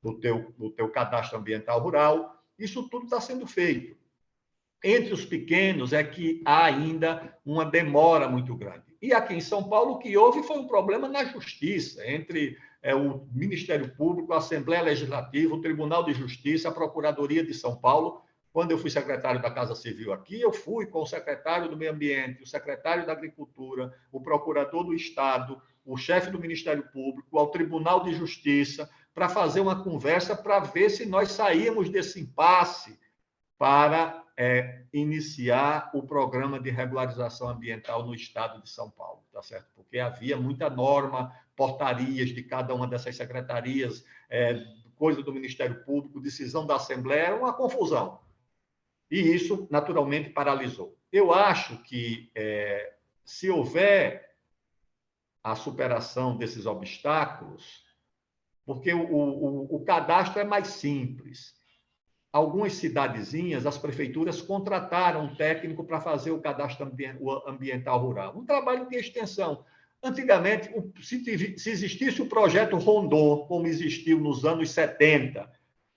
o teu cadastro ambiental rural, isso tudo está sendo feito. Entre os pequenos é que há ainda uma demora muito grande. E aqui em São Paulo, o que houve foi um problema na justiça, entre o Ministério Público, a Assembleia Legislativa, o Tribunal de Justiça, a Procuradoria de São Paulo. Quando eu fui secretário da Casa Civil aqui, eu fui com o secretário do Meio Ambiente, o secretário da Agricultura, o procurador do Estado, o chefe do Ministério Público, ao Tribunal de Justiça, para fazer uma conversa para ver se nós saímos desse impasse para iniciar o programa de regularização ambiental no estado de São Paulo, tá certo? Porque havia muita norma, portarias de cada uma dessas secretarias, coisa do Ministério Público, decisão da Assembleia, era uma confusão. E isso, naturalmente, paralisou. Eu acho que, se houver a superação desses obstáculos, porque o cadastro é mais simples. Algumas cidadezinhas, as prefeituras contrataram um técnico para fazer o cadastro ambiental rural. Um trabalho de extensão. Antigamente, se existisse o projeto Rondon, como existiu nos anos 70,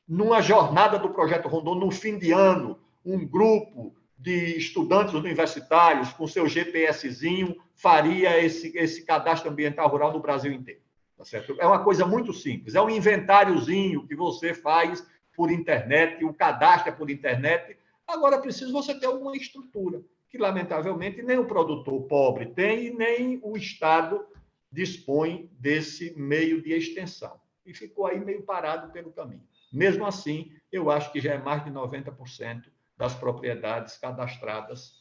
numa jornada do projeto Rondon, no fim de ano, um grupo de estudantes universitários, com seu GPSzinho, faria esse cadastro ambiental rural no Brasil inteiro. Tá certo? É uma coisa muito simples. É um inventáriozinho que você faz por internet, o cadastro é por internet. Agora, precisa você ter alguma estrutura, que, lamentavelmente, nem o produtor pobre tem, nem o Estado dispõe desse meio de extensão. E ficou aí meio parado pelo caminho. Mesmo assim, eu acho que já é mais de 90% das propriedades cadastradas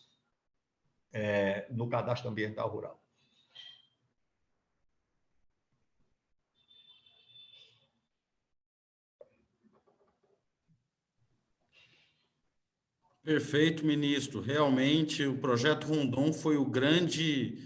no cadastro ambiental rural. Perfeito, ministro. Realmente, o projeto Rondon foi o grande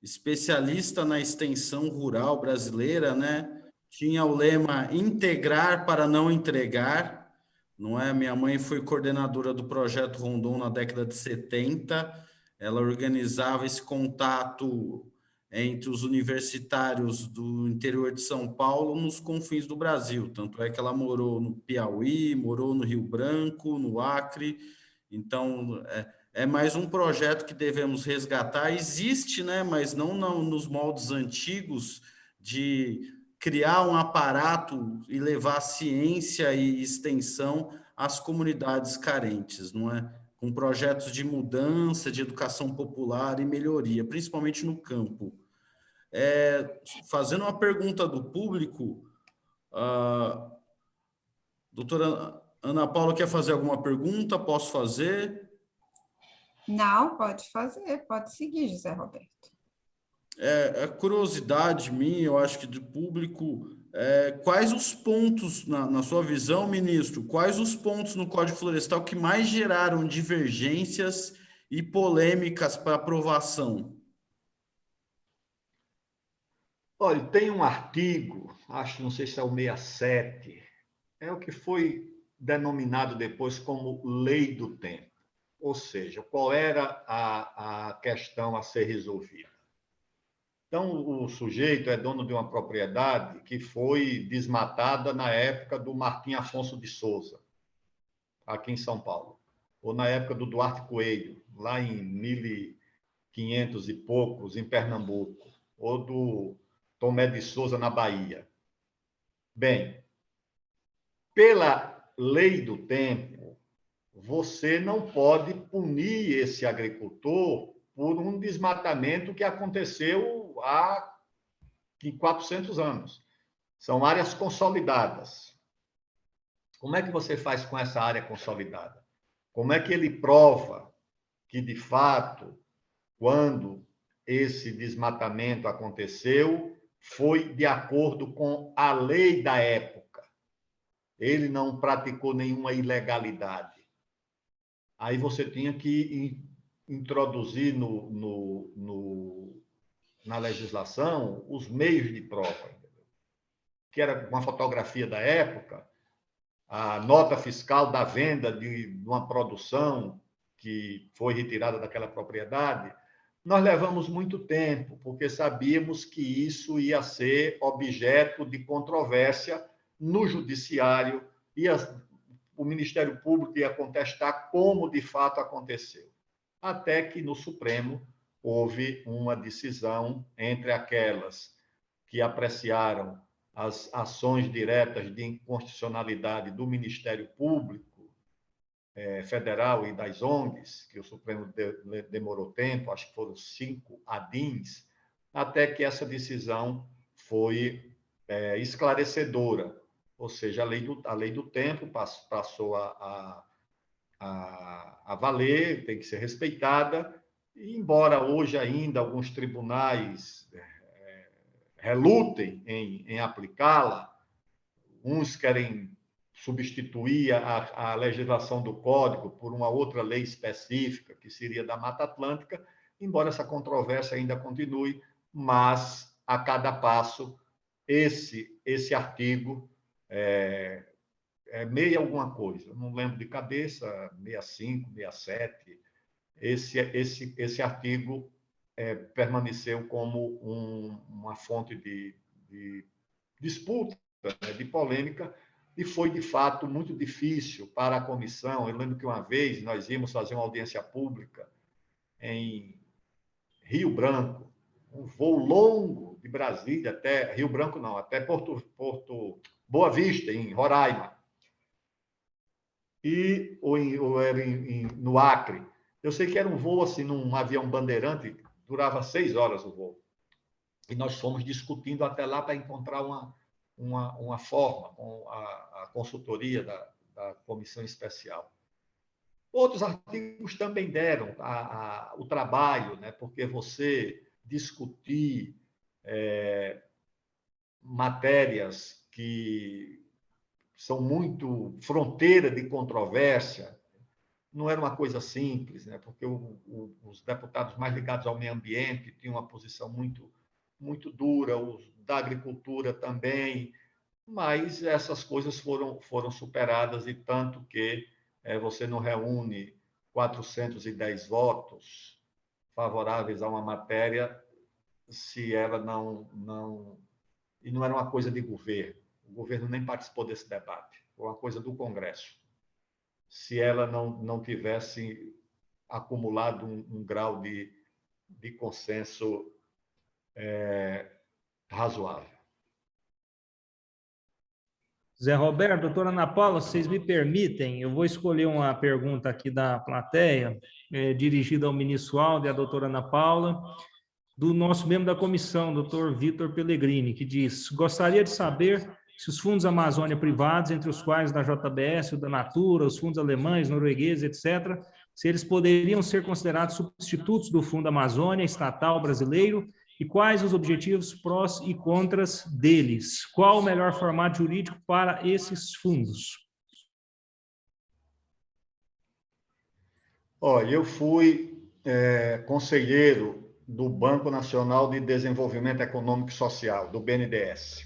especialista na extensão rural brasileira, né? Tinha o lema integrar para não entregar, não é? Minha mãe foi coordenadora do projeto Rondon na década de 70. Ela organizava esse contato entre os universitários do interior de São Paulo nos confins do Brasil. Tanto é que ela morou no Piauí, morou no Rio Branco, no Acre. Então, é mais um projeto que devemos resgatar. Existe, né, mas não nos moldes antigos de criar um aparato e levar ciência e extensão às comunidades carentes, não é? Com projetos de mudança, de educação popular e melhoria, principalmente no campo. Fazendo uma pergunta do público, a doutora Ana Paula quer fazer alguma pergunta? Posso fazer? Não, pode fazer, pode seguir, José Roberto. Curiosidade minha, eu acho que do público, quais os pontos, na sua visão, ministro, quais os pontos no Código Florestal que mais geraram divergências e polêmicas para aprovação? Olha, tem um artigo, não sei se é o 67, é o que foi denominado depois como Lei do Tempo. Ou seja, qual era a questão a ser resolvida? Então, o sujeito é dono de uma propriedade que foi desmatada na época do Martim Afonso de Souza, aqui em São Paulo, ou na época do Duarte Coelho, lá em 1500 e poucos, em Pernambuco, ou do Tomé de Souza, na Bahia. Bem, pela lei do tempo, você não pode punir esse agricultor por um desmatamento que aconteceu há 400 anos. São áreas consolidadas. Como é que você faz com essa área consolidada? Como é que ele prova que, de fato, quando esse desmatamento aconteceu, foi de acordo com a lei da época? Ele não praticou nenhuma ilegalidade. Aí você tinha que introduzir na legislação os meios de prova, que era uma fotografia da época, a nota fiscal da venda de uma produção que foi retirada daquela propriedade. Nós levamos muito tempo, porque sabíamos que isso ia ser objeto de controvérsia no judiciário e o Ministério Público ia contestar como de fato aconteceu. Até que no Supremo houve uma decisão entre aquelas que apreciaram as ações diretas de inconstitucionalidade do Ministério Público Federal e das ONGs, que o Supremo demorou tempo, acho que foram 5 ADINs, até que essa decisão foi esclarecedora. Ou seja, a lei do tempo passou a valer, tem que ser respeitada, e embora hoje ainda alguns tribunais relutem em aplicá-la, uns querem substituir a legislação do Código por uma outra lei específica, que seria da Mata Atlântica, embora essa controvérsia ainda continue, mas, a cada passo, esse artigo é meia alguma coisa, não lembro de cabeça, 65, 67, esse artigo permaneceu como uma fonte de disputa, de polêmica, e foi, de fato, muito difícil para a comissão. Eu lembro que uma vez nós íamos fazer uma audiência pública em Rio Branco, um voo longo de Brasília até Rio Branco, não, até Porto Boa Vista, em Roraima, ou era no Acre. Eu sei que era um voo assim, num avião bandeirante, durava 6 horas o voo. E nós fomos discutindo até lá para encontrar uma forma com a consultoria da comissão especial. Outros artigos também deram o trabalho, né? Porque você discutir matérias que são muito fronteira de controvérsia não era uma coisa simples, né? Porque os deputados mais ligados ao meio ambiente tinham uma posição muito dura, os da agricultura também, mas essas coisas foram superadas, e tanto que você não reúne 410 votos favoráveis a uma matéria se ela não... E não era uma coisa de governo. O governo nem participou desse debate. Foi uma coisa do Congresso. Se ela não tivesse acumulado um grau de consenso razoável. Zé Roberto, doutora Ana Paula, vocês me permitem, eu vou escolher uma pergunta aqui da plateia, dirigida ao ministro Aldo e à doutora Ana Paula, do nosso membro da comissão, doutor Vitor Pellegrini, que diz: gostaria de saber se os fundos Amazônia privados, entre os quais da JBS, o da Natura, os fundos alemães, noruegueses, etc., se eles poderiam ser considerados substitutos do Fundo Amazônia estatal brasileiro, e quais os objetivos prós e contras deles? Qual o melhor formato jurídico para esses fundos? Olha, eu fui conselheiro do Banco Nacional de Desenvolvimento Econômico e Social, do BNDES.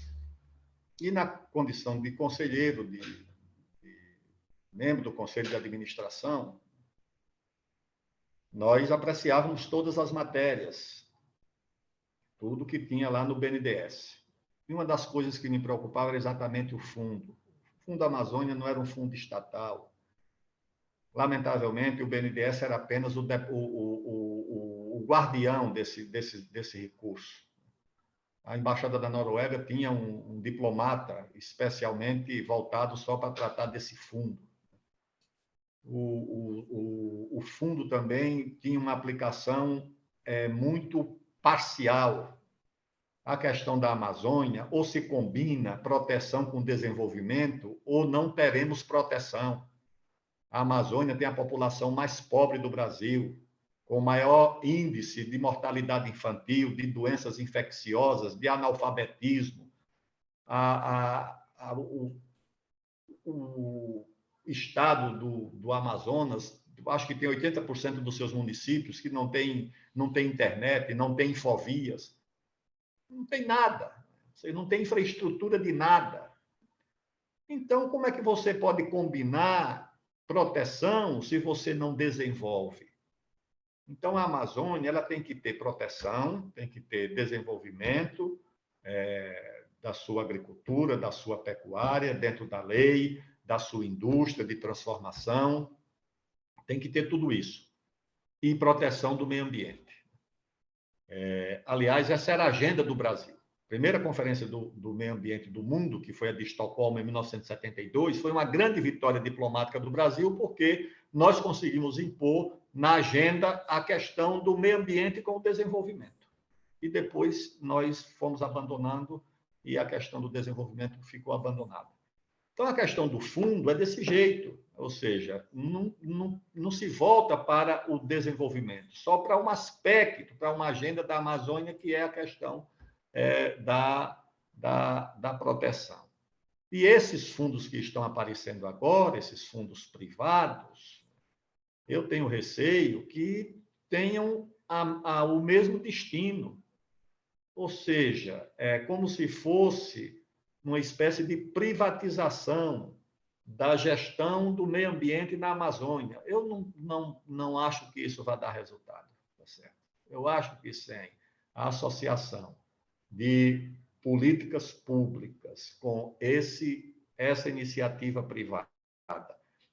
E na condição de conselheiro, de membro do Conselho de Administração, nós apreciávamos todas as matérias, tudo que tinha lá no BNDES. E uma das coisas que me preocupava era exatamente o fundo. O Fundo Amazônia não era um fundo estatal. Lamentavelmente, o BNDES era apenas o guardião desse recurso. A Embaixada da Noruega tinha um diplomata especialmente voltado só para tratar desse fundo. O fundo também tinha uma aplicação muito parcial. A questão da Amazônia, ou se combina proteção com desenvolvimento, ou não teremos proteção. A Amazônia tem a população mais pobre do Brasil, com o maior índice de mortalidade infantil, de doenças infecciosas, de analfabetismo. O estado do Amazonas, acho que tem 80% dos seus municípios que não tem internet, não tem infovias, não tem nada, você não tem infraestrutura de nada. Então, como é que você pode combinar proteção se você não desenvolve? Então, a Amazônia ela tem que ter proteção, tem que ter desenvolvimento da sua agricultura, da sua pecuária, dentro da lei, da sua indústria de transformação, tem que ter tudo isso. E proteção do meio ambiente. Aliás, essa era a agenda do Brasil. A primeira conferência do meio ambiente do mundo, que foi a de Estocolmo, em 1972, foi uma grande vitória diplomática do Brasil, porque nós conseguimos impor na agenda a questão do meio ambiente com o desenvolvimento. E depois nós fomos abandonando e a questão do desenvolvimento ficou abandonada. Então, a questão do fundo é desse jeito, ou seja, não se volta para o desenvolvimento, só para um aspecto, para uma agenda da Amazônia, que é a questão da proteção. E esses fundos que estão aparecendo agora, esses fundos privados, eu tenho receio que tenham o mesmo destino, ou seja, é como se fosse uma espécie de privatização da gestão do meio ambiente na Amazônia. Eu não acho que isso vai dar resultado, tá certo? Eu acho que sem a associação de políticas públicas com essa iniciativa privada,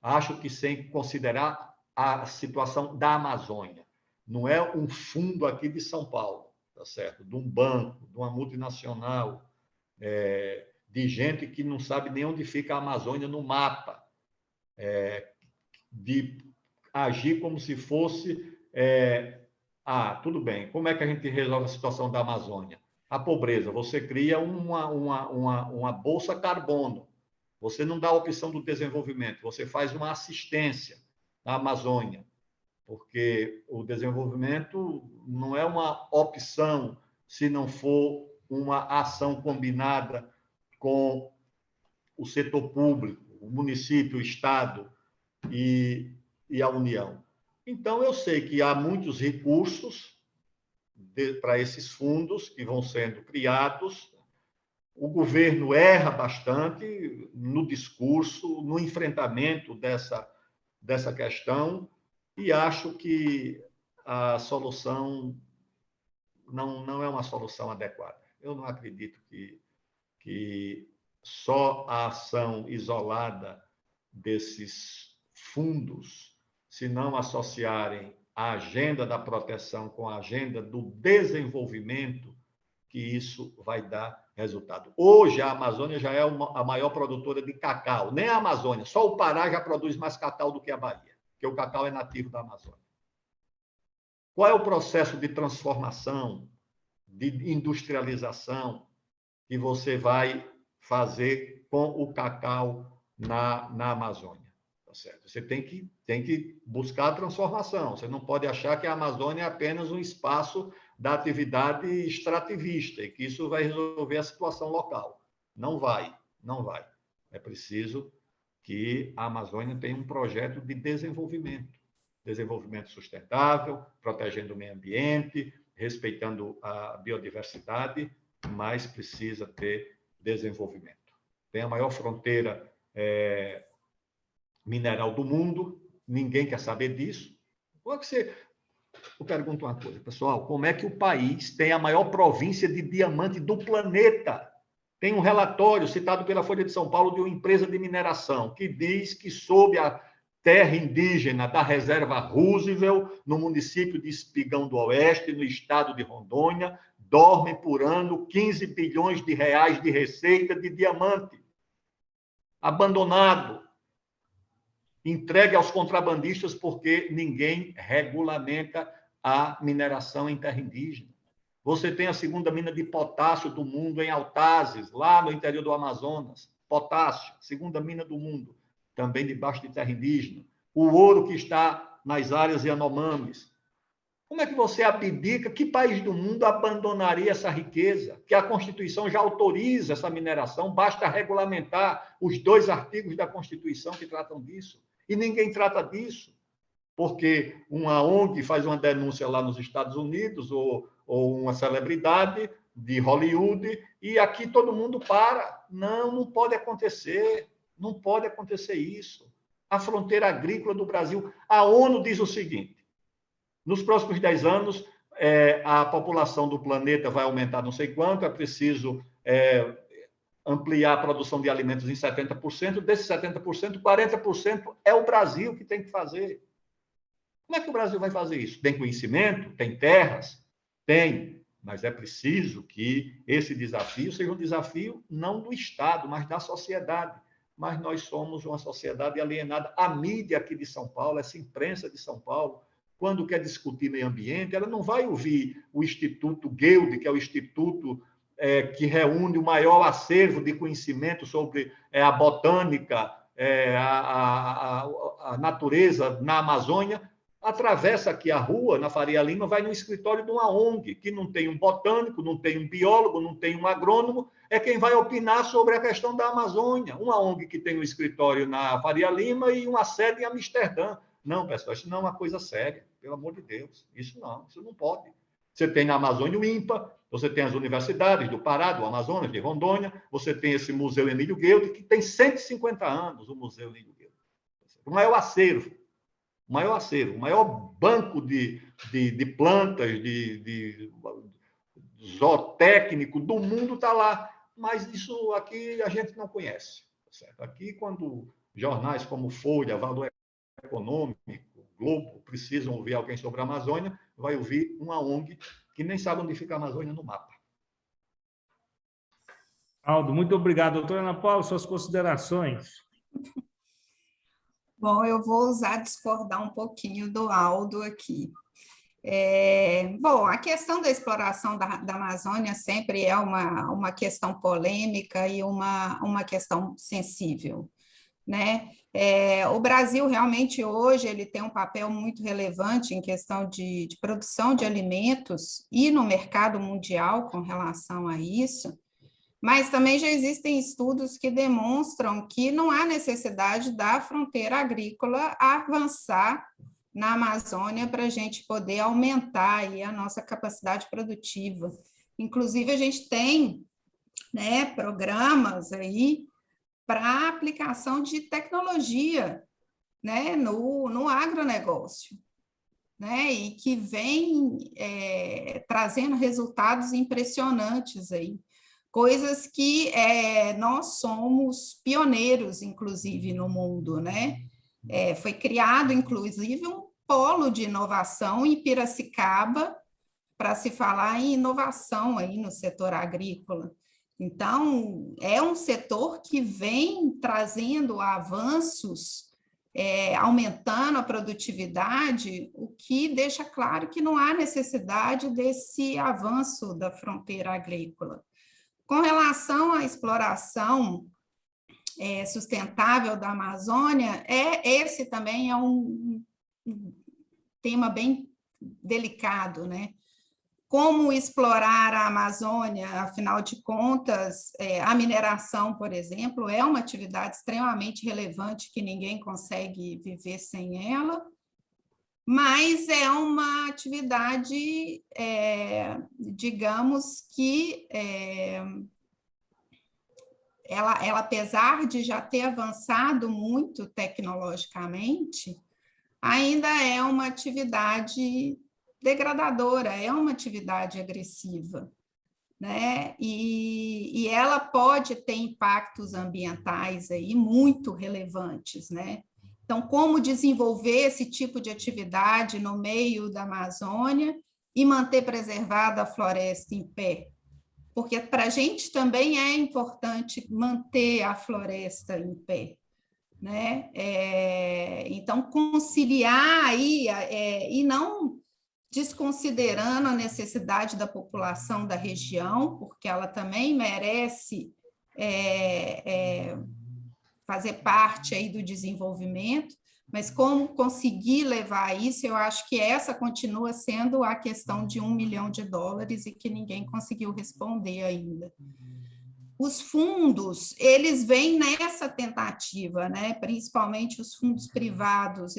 acho que sem considerar a situação da Amazônia, não é um fundo aqui de São Paulo, tá certo? De um banco, de uma multinacional, de gente que não sabe nem onde fica a Amazônia no mapa, de agir como se fosse... tudo bem, como é que a gente resolve a situação da Amazônia? A pobreza, você cria uma bolsa carbono, você não dá a opção do desenvolvimento, você faz uma assistência à Amazônia, porque o desenvolvimento não é uma opção se não for uma ação combinada com o setor público, o município, o Estado e a União. Então, eu sei que há muitos recursos para esses fundos que vão sendo criados. O governo erra bastante no discurso, no enfrentamento dessa questão, e acho que a solução não é uma solução adequada. Eu não acredito que só a ação isolada desses fundos, se não associarem a agenda da proteção com a agenda do desenvolvimento, que isso vai dar resultado. Hoje, a Amazônia já é a maior produtora de cacau. Nem a Amazônia, só o Pará já produz mais cacau do que a Bahia, porque o cacau é nativo da Amazônia. Qual é o processo de transformação, de industrialização que você vai fazer com o cacau na Amazônia? Tá certo? Você tem que buscar a transformação. Você não pode achar que a Amazônia é apenas um espaço da atividade extrativista e que isso vai resolver a situação local. Não vai. É preciso que a Amazônia tenha um projeto de desenvolvimento sustentável, protegendo o meio ambiente, respeitando a biodiversidade, mas precisa ter desenvolvimento. Tem a maior fronteira mineral do mundo, ninguém quer saber disso. Eu pergunto uma coisa, pessoal, como é que o país tem a maior província de diamante do planeta? Tem um relatório citado pela Folha de São Paulo de uma empresa de mineração que diz que sob a terra indígena da reserva Roosevelt, no município de Espigão do Oeste, no estado de Rondônia, dormem por ano 15 bilhões de reais de receita de diamante. Abandonado. Entregue aos contrabandistas porque ninguém regulamenta a mineração em terra indígena. Você tem a segunda mina de potássio do mundo em Altazes, lá no interior do Amazonas. Potássio, segunda mina do mundo, também debaixo de terra indígena. O ouro que está nas áreas Yanomamis. Como é que você abdica? Que país do mundo abandonaria essa riqueza? Que a Constituição já autoriza essa mineração, basta regulamentar os 2 artigos da Constituição que tratam disso. E ninguém trata disso, porque uma ONG faz uma denúncia lá nos Estados Unidos, ou uma celebridade de Hollywood, e aqui todo mundo para. Não, não pode acontecer. Não pode acontecer isso. A fronteira agrícola do Brasil. A ONU diz o seguinte: nos próximos 10 anos, a população do planeta vai aumentar não sei quanto, é preciso ampliar a produção de alimentos em 70%, desses 70%, 40% é o Brasil que tem que fazer. Como é que o Brasil vai fazer isso? Tem conhecimento? Tem terras? Tem, mas é preciso que esse desafio seja um desafio não do Estado, mas da sociedade. Mas nós somos uma sociedade alienada. A mídia aqui de São Paulo, essa imprensa de São Paulo, quando quer discutir meio ambiente, ela não vai ouvir o Instituto Guild, que é o instituto que reúne o maior acervo de conhecimento sobre a botânica, a natureza na Amazônia. Atravessa aqui a rua, na Faria Lima, vai no escritório de uma ONG, que não tem um botânico, não tem um biólogo, não tem um agrônomo, é quem vai opinar sobre a questão da Amazônia. Uma ONG que tem um escritório na Faria Lima e uma sede em Amsterdã. Não, pessoal, isso não é uma coisa séria, pelo amor de Deus. Isso não pode. Você tem na Amazônia o INPA, você tem as universidades do Pará, do Amazonas, de Rondônia, você tem esse Museu Emílio Guild, que tem 150 anos, o Museu Emílio Guild. O maior acervo, o maior banco de plantas, de zootécnico do mundo está lá. Mas isso aqui a gente não conhece. Certo? Aqui, quando jornais como Folha, Valor Econômico, Globo, precisam ouvir alguém sobre a Amazônia, vai ouvir uma ONG que nem sabe onde fica a Amazônia no mapa. Aldo, muito obrigado. Doutora Ana Paula, suas considerações. Bom, eu vou discordar um pouquinho do Aldo aqui. Bom, a questão da exploração da Amazônia sempre é uma questão polêmica e uma questão sensível, né? O Brasil realmente hoje ele tem um papel muito relevante em questão de produção de alimentos e no mercado mundial com relação a isso, mas também já existem estudos que demonstram que não há necessidade da fronteira agrícola avançar na Amazônia para a gente poder aumentar aí a nossa capacidade produtiva. Inclusive, a gente tem, né, programas aí para aplicação de tecnologia, né, no agronegócio, né, e que vem trazendo resultados impressionantes aí, coisas que nós somos pioneiros, inclusive, no mundo, né? Foi criado, inclusive, um polo de inovação em Piracicaba para se falar em inovação aí no setor agrícola. Então, é um setor que vem trazendo avanços, aumentando a produtividade, o que deixa claro que não há necessidade desse avanço da fronteira agrícola. Com relação à exploração sustentável da Amazônia, esse também é um tema bem delicado, né? Como explorar a Amazônia, afinal de contas, a mineração, por exemplo, é uma atividade extremamente relevante que ninguém consegue viver sem ela, mas é uma atividade, digamos que ela, apesar de já ter avançado muito tecnologicamente, ainda é uma atividade degradadora, é uma atividade agressiva, né? E ela pode ter impactos ambientais aí muito relevantes, né? Então, como desenvolver esse tipo de atividade no meio da Amazônia e manter preservada a floresta em pé? Porque para a gente também é importante manter a floresta em pé, né? Então, conciliar aí e não desconsiderando a necessidade da população da região, porque ela também merece fazer parte aí do desenvolvimento, mas como conseguir levar isso, eu acho que essa continua sendo a questão de $1 milhão e que ninguém conseguiu responder ainda. Os fundos, eles vêm nessa tentativa, né? Principalmente os fundos privados,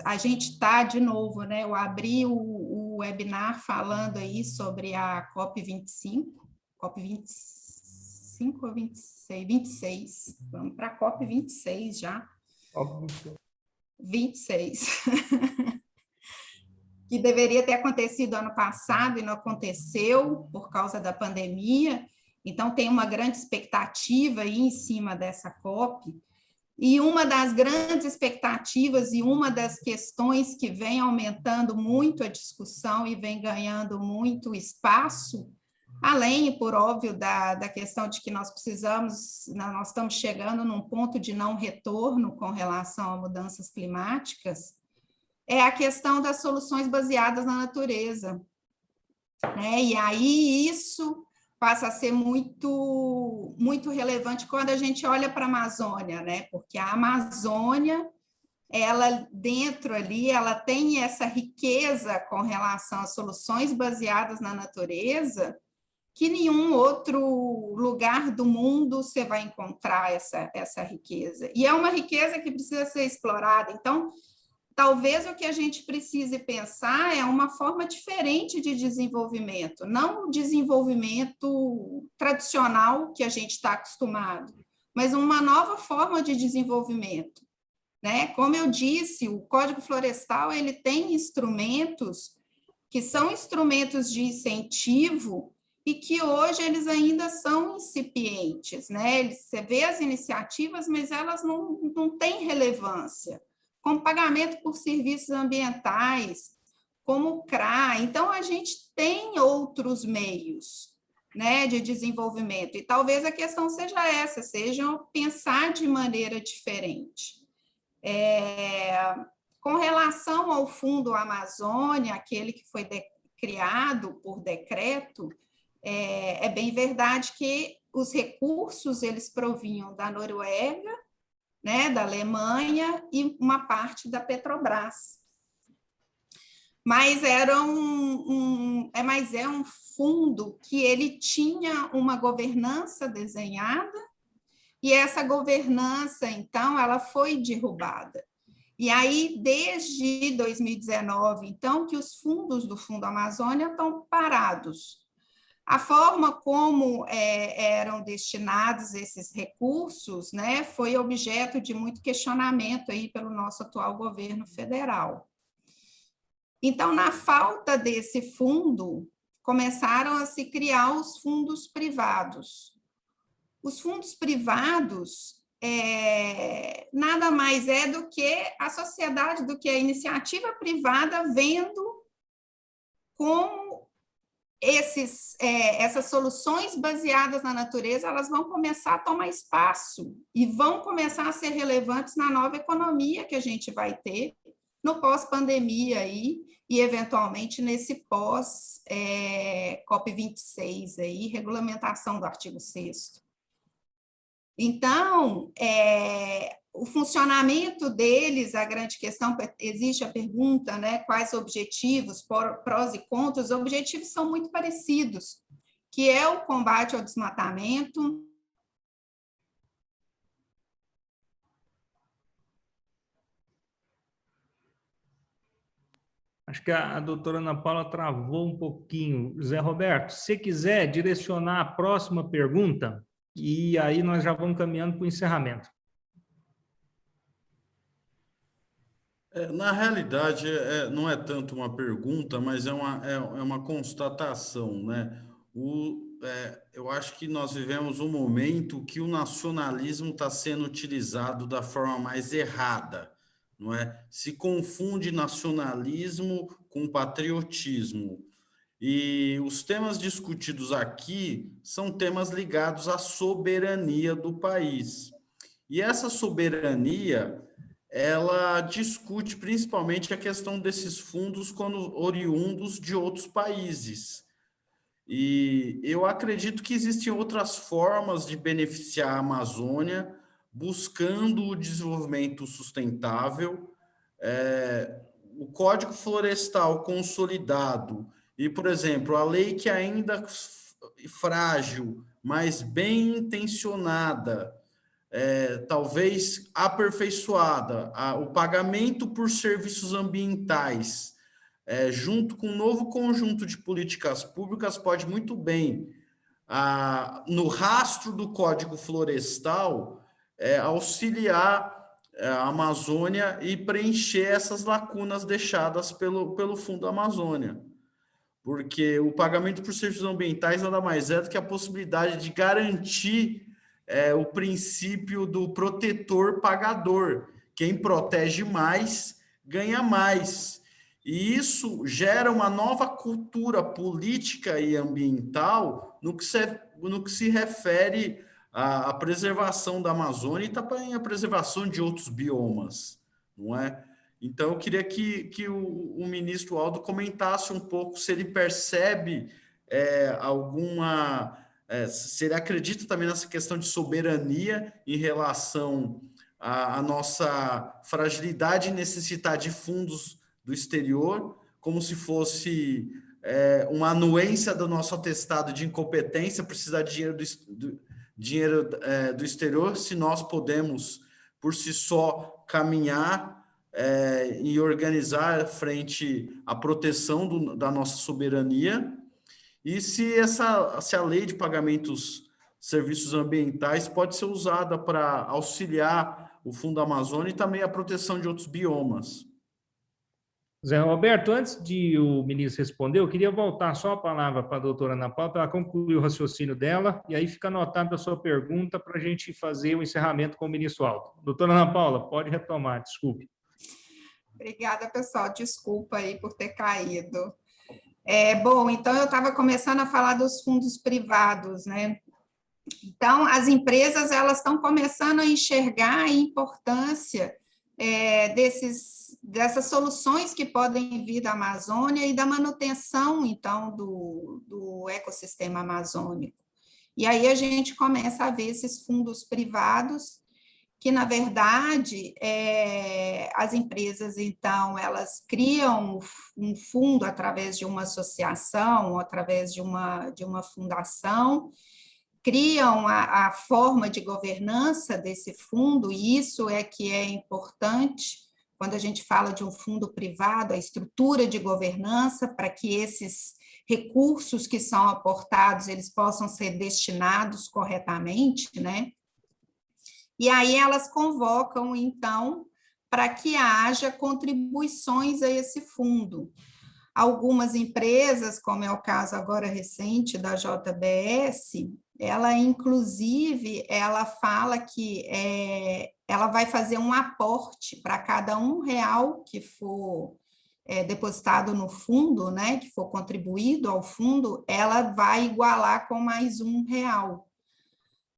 a gente está, de novo, né? Eu abri o webinar falando aí sobre a COP25 ou 26, vamos para a COP26 já. 26. Que deveria ter acontecido ano passado e não aconteceu por causa da pandemia. Então, tem uma grande expectativa aí em cima dessa COP, e uma das grandes expectativas e uma das questões que vem aumentando muito a discussão e vem ganhando muito espaço, além, por óbvio, da questão de que nós estamos chegando num ponto de não retorno com relação a mudanças climáticas, é a questão das soluções baseadas na natureza. E aí isso passa a ser muito, muito relevante quando a gente olha para a Amazônia, né? Porque a Amazônia, ela dentro ali, ela tem essa riqueza com relação às soluções baseadas na natureza, que nenhum outro lugar do mundo você vai encontrar essa riqueza. E é uma riqueza que precisa ser explorada. Então, talvez o que a gente precise pensar é uma forma diferente de desenvolvimento, não o desenvolvimento tradicional que a gente está acostumado, mas uma nova forma de desenvolvimento, né? Como eu disse, o Código Florestal ele tem instrumentos que são instrumentos de incentivo e que hoje eles ainda são incipientes, né? Você vê as iniciativas, mas elas não têm relevância, como pagamento por serviços ambientais, como o CRA. Então, a gente tem outros meios, né, de desenvolvimento, e talvez a questão seja essa, seja pensar de maneira diferente. Com relação ao Fundo Amazônia, aquele que foi criado por decreto, é bem verdade que os recursos eles provinham da Noruega, né, da Alemanha e uma parte da Petrobras. Mas é um fundo que ele tinha uma governança desenhada e essa governança, então, ela foi derrubada. E aí, desde 2019, então, que os fundos do Fundo Amazônia estão parados. A forma como eram destinados esses recursos, né, foi objeto de muito questionamento aí pelo nosso atual governo federal. Então, na falta desse fundo, começaram a se criar os fundos privados. Os fundos privados nada mais é do que a sociedade, do que a iniciativa privada vendo como essas soluções baseadas na natureza, elas vão começar a tomar espaço e vão começar a ser relevantes na nova economia que a gente vai ter no pós-pandemia aí, e eventualmente nesse pós-COP26 aí, regulamentação do artigo 6º. Então, o funcionamento deles, a grande questão, existe a pergunta, né, quais objetivos, prós e contras, os objetivos são muito parecidos, que é o combate ao desmatamento. Acho que a doutora Ana Paula travou um pouquinho. Zé Roberto, se quiser direcionar a próxima pergunta, e aí nós já vamos caminhando para o encerramento. Na realidade, não é tanto uma pergunta, mas é uma constatação, né? Eu acho que nós vivemos um momento que o nacionalismo está sendo utilizado da forma mais errada, não é? Se confunde nacionalismo com patriotismo. E os temas discutidos aqui são temas ligados à soberania do país. E essa soberania, ela discute principalmente a questão desses fundos quando oriundos de outros países. E eu acredito que existem outras formas de beneficiar a Amazônia, buscando o desenvolvimento sustentável. O Código Florestal consolidado e, por exemplo, a lei que ainda frágil, mas bem intencionada, talvez aperfeiçoada, o pagamento por serviços ambientais, junto com um novo conjunto de políticas públicas, pode muito bem, no rastro do Código Florestal, auxiliar a Amazônia e preencher essas lacunas deixadas pelo Fundo Amazônia. Porque o pagamento por serviços ambientais nada mais é do que a possibilidade de garantir o princípio do protetor pagador. Quem protege mais, ganha mais. E isso gera uma nova cultura política e ambiental no que se refere à preservação da Amazônia e também à preservação de outros biomas, não é? Então, eu queria que o ministro Aldo comentasse um pouco se ele percebe se ele acredita também nessa questão de soberania em relação à nossa fragilidade e necessidade de fundos do exterior, como se fosse uma anuência do nosso atestado de incompetência, precisar de dinheiro do exterior, se nós podemos, por si só, caminhar e organizar frente à proteção da nossa soberania, e se a lei de pagamentos serviços ambientais pode ser usada para auxiliar o Fundo Amazônia e também a proteção de outros biomas. Zé Roberto, antes de o ministro responder, eu queria voltar só a palavra para a doutora Ana Paula, para ela concluir o raciocínio dela, e aí fica anotada a sua pergunta para a gente fazer o encerramento com o ministro Aldo. Doutora Ana Paula, pode retomar, desculpe. Obrigada, pessoal. Desculpa aí por ter caído. Bom, então eu estava começando a falar dos fundos privados, né? Então, as empresas elas estão começando a enxergar a importância dessas soluções que podem vir da Amazônia e da manutenção, então, do ecossistema amazônico. E aí a gente começa a ver esses fundos privados que, na verdade, as empresas, então, elas criam um fundo através de uma associação, ou através de uma fundação, criam a forma de governança desse fundo, e isso é que é importante quando a gente fala de um fundo privado, a estrutura de governança para que esses recursos que são aportados, eles possam ser destinados corretamente, né? E aí elas convocam, então, para que haja contribuições a esse fundo. Algumas empresas, como é o caso agora recente da JBS, ela, inclusive, ela fala que ela vai fazer um aporte para cada R$1 que for depositado no fundo, né, que for contribuído ao fundo, ela vai igualar com mais R$1.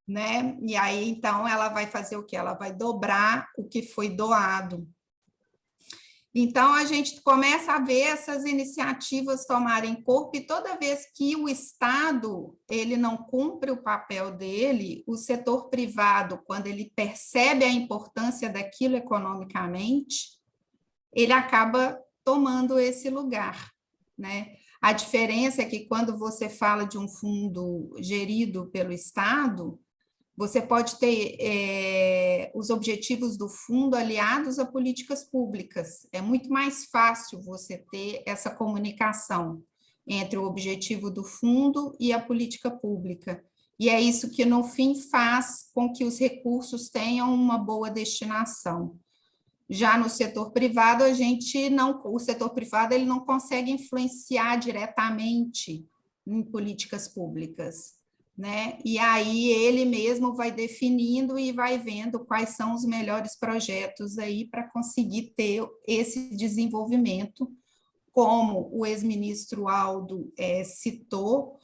Né? E aí, então, ela vai fazer o quê? Ela vai dobrar o que foi doado. Então, a gente começa a ver essas iniciativas tomarem corpo, e toda vez que o Estado ele não cumpre o papel dele, o setor privado, quando ele percebe a importância daquilo economicamente, ele acaba tomando esse lugar, né? A diferença é que quando você fala de um fundo gerido pelo Estado, você pode ter os objetivos do fundo aliados a políticas públicas. É muito mais fácil você ter essa comunicação entre o objetivo do fundo e a política pública. E é isso que, no fim, faz com que os recursos tenham uma boa destinação. Já no setor privado, o setor privado ele não consegue influenciar diretamente em políticas públicas, né? E aí ele mesmo vai definindo e vai vendo quais são os melhores projetos aí para conseguir ter esse desenvolvimento, como o ex-ministro Aldo citou.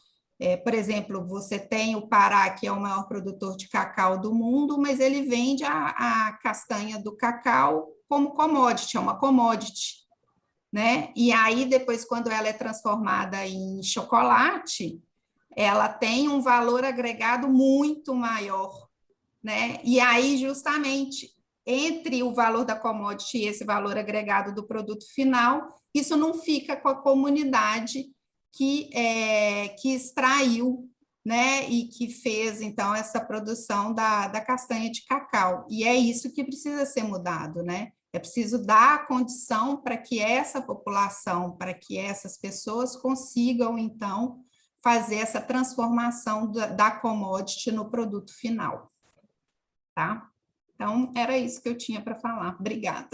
Por exemplo, você tem o Pará, que é o maior produtor de cacau do mundo, mas ele vende a castanha do cacau como commodity, é uma commodity, né? E aí, depois, quando ela é transformada em chocolate, ela tem um valor agregado muito maior, né? E aí, justamente, entre o valor da commodity e esse valor agregado do produto final, isso não fica com a comunidade que extraiu, né, e que fez, então, essa produção da castanha de cacau. E é isso que precisa ser mudado, né? É preciso dar condição para que essa população, para que essas pessoas consigam, então, fazer essa transformação da commodity no produto final. Tá? Então, era isso que eu tinha para falar. Obrigada.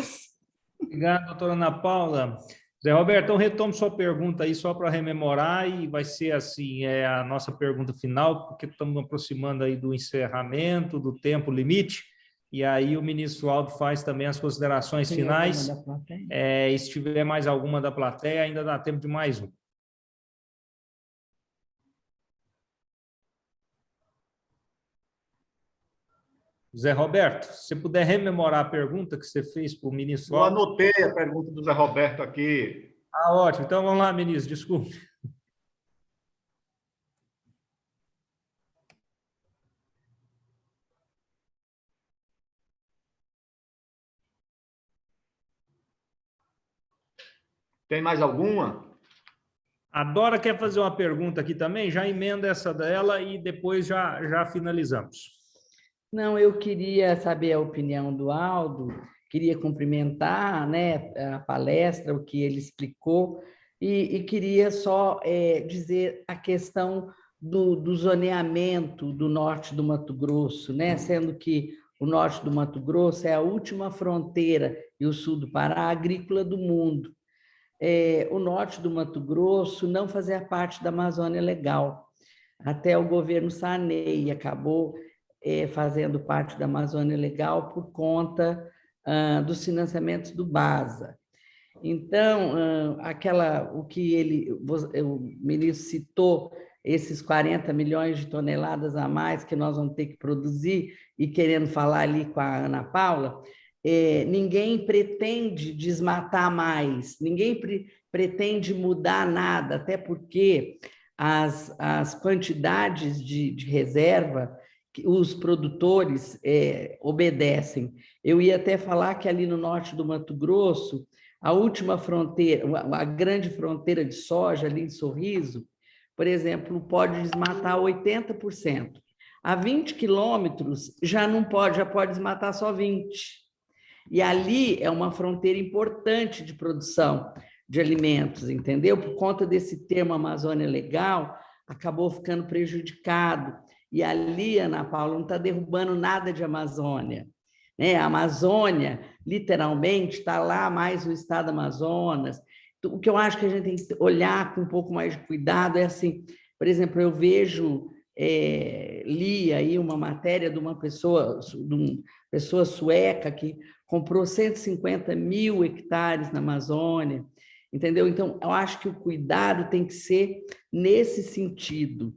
Obrigado, doutora Ana Paula. Zé Roberto, então retomo sua pergunta aí só para rememorar e vai ser assim, a nossa pergunta final, porque estamos aproximando aí do encerramento, do tempo limite, e aí o ministro Aldo faz também as considerações finais. Se tiver mais alguma da plateia, ainda dá tempo de mais um. Zé Roberto, se você puder rememorar a pergunta que você fez para o ministro Eu Aldo. anotei a pergunta do Zé Roberto aqui. Ah, ótimo. Então, vamos lá, ministro, desculpe. Tem mais alguma? A Dora quer fazer uma pergunta aqui também, já emenda essa dela e depois já finalizamos. Não, eu queria saber a opinião do Aldo, queria cumprimentar, né, a palestra, o que ele explicou, e queria só dizer a questão do zoneamento do norte do Mato Grosso, né, sendo que o norte do Mato Grosso é a última fronteira e o sul do Pará agrícola do mundo. O norte do Mato Grosso não fazia parte da Amazônia Legal. Até o governo Sarney acabou fazendo parte da Amazônia Legal por conta dos financiamentos do BASA. Então, o que o ministro citou, esses 40 milhões de toneladas a mais que nós vamos ter que produzir, e querendo falar ali com a Ana Paula, ninguém pretende desmatar mais, ninguém pretende mudar nada, até porque as quantidades de reserva que os produtores obedecem. Eu ia até falar que ali no norte do Mato Grosso, a última fronteira, a grande fronteira de soja ali em Sorriso, por exemplo, pode desmatar 80%. A 20 quilômetros já pode desmatar só 20%. E ali é uma fronteira importante de produção de alimentos, entendeu? Por conta desse termo Amazônia Legal, acabou ficando prejudicado. E ali, Ana Paula, não está derrubando nada de Amazônia, né? A Amazônia, literalmente, está lá mais no estado do Amazonas. O que eu acho que a gente tem que olhar com um pouco mais de cuidado é assim, por exemplo, eu li aí uma matéria de uma pessoa sueca que comprou 150 mil hectares na Amazônia, entendeu? Então, eu acho que o cuidado tem que ser nesse sentido.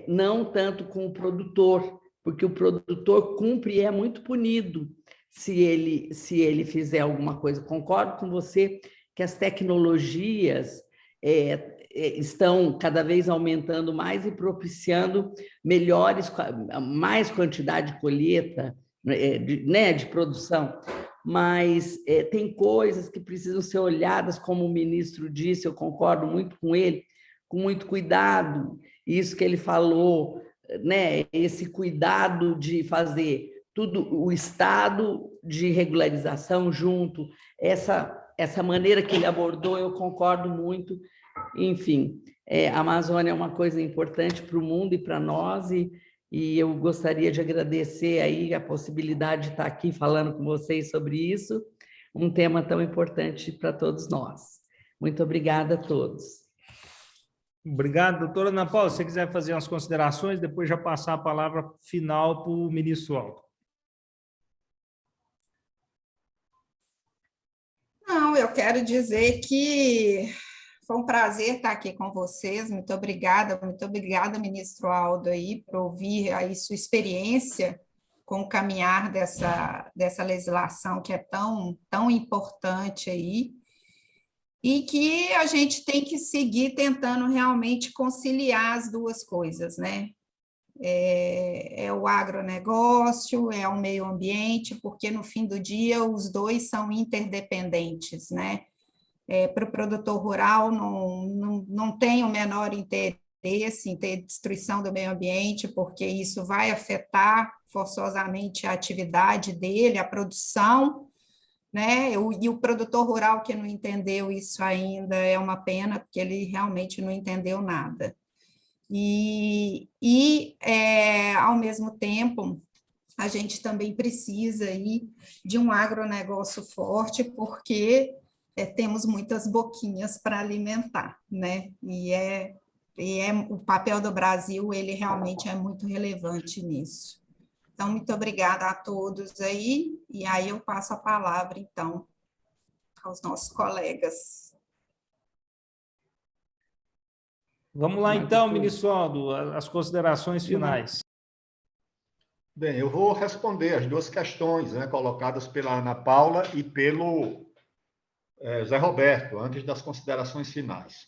Não tanto com o produtor, porque o produtor cumpre e é muito punido se ele fizer alguma coisa. Concordo com você que as tecnologias estão cada vez aumentando mais e propiciando mais quantidade de colheita, de produção, mas tem coisas que precisam ser olhadas, como o ministro disse, eu concordo muito com ele, com muito cuidado. Isso que ele falou, né? Esse cuidado de fazer tudo, o estado de regularização junto, essa maneira que ele abordou, eu concordo muito. Enfim, a Amazônia é uma coisa importante para o mundo e para nós, e eu gostaria de agradecer aí a possibilidade de estar aqui falando com vocês sobre isso, um tema tão importante para todos nós. Muito obrigada a todos. Obrigado, doutora Ana Paula. Se você quiser fazer umas considerações, depois já passar a palavra final para o ministro Aldo. Não, eu quero dizer que foi um prazer estar aqui com vocês. Muito obrigada, ministro Aldo, aí, por ouvir aí sua experiência o caminhar dessa legislação que é tão importante aí, e que a gente tem que seguir tentando realmente conciliar as duas coisas, né? É o agronegócio, é o meio ambiente, porque no fim do dia os dois são interdependentes, né? Para o produtor rural não tem o menor interesse em ter destruição do meio ambiente, porque isso vai afetar forçosamente a atividade dele, a produção, né? E o produtor rural que não entendeu isso ainda é uma pena, porque ele realmente não entendeu nada. Ao mesmo tempo, a gente também precisa aí de um agronegócio forte, porque temos muitas boquinhas para alimentar, né? O papel do Brasil, ele realmente é muito relevante nisso. Então, muito obrigada a todos aí, e aí eu passo a palavra, então, aos nossos colegas. Vamos lá, então, ministro Aldo, as considerações finais. Bem, eu vou responder as duas questões, né, colocadas pela Ana Paula e pelo Zé Roberto, antes das considerações finais.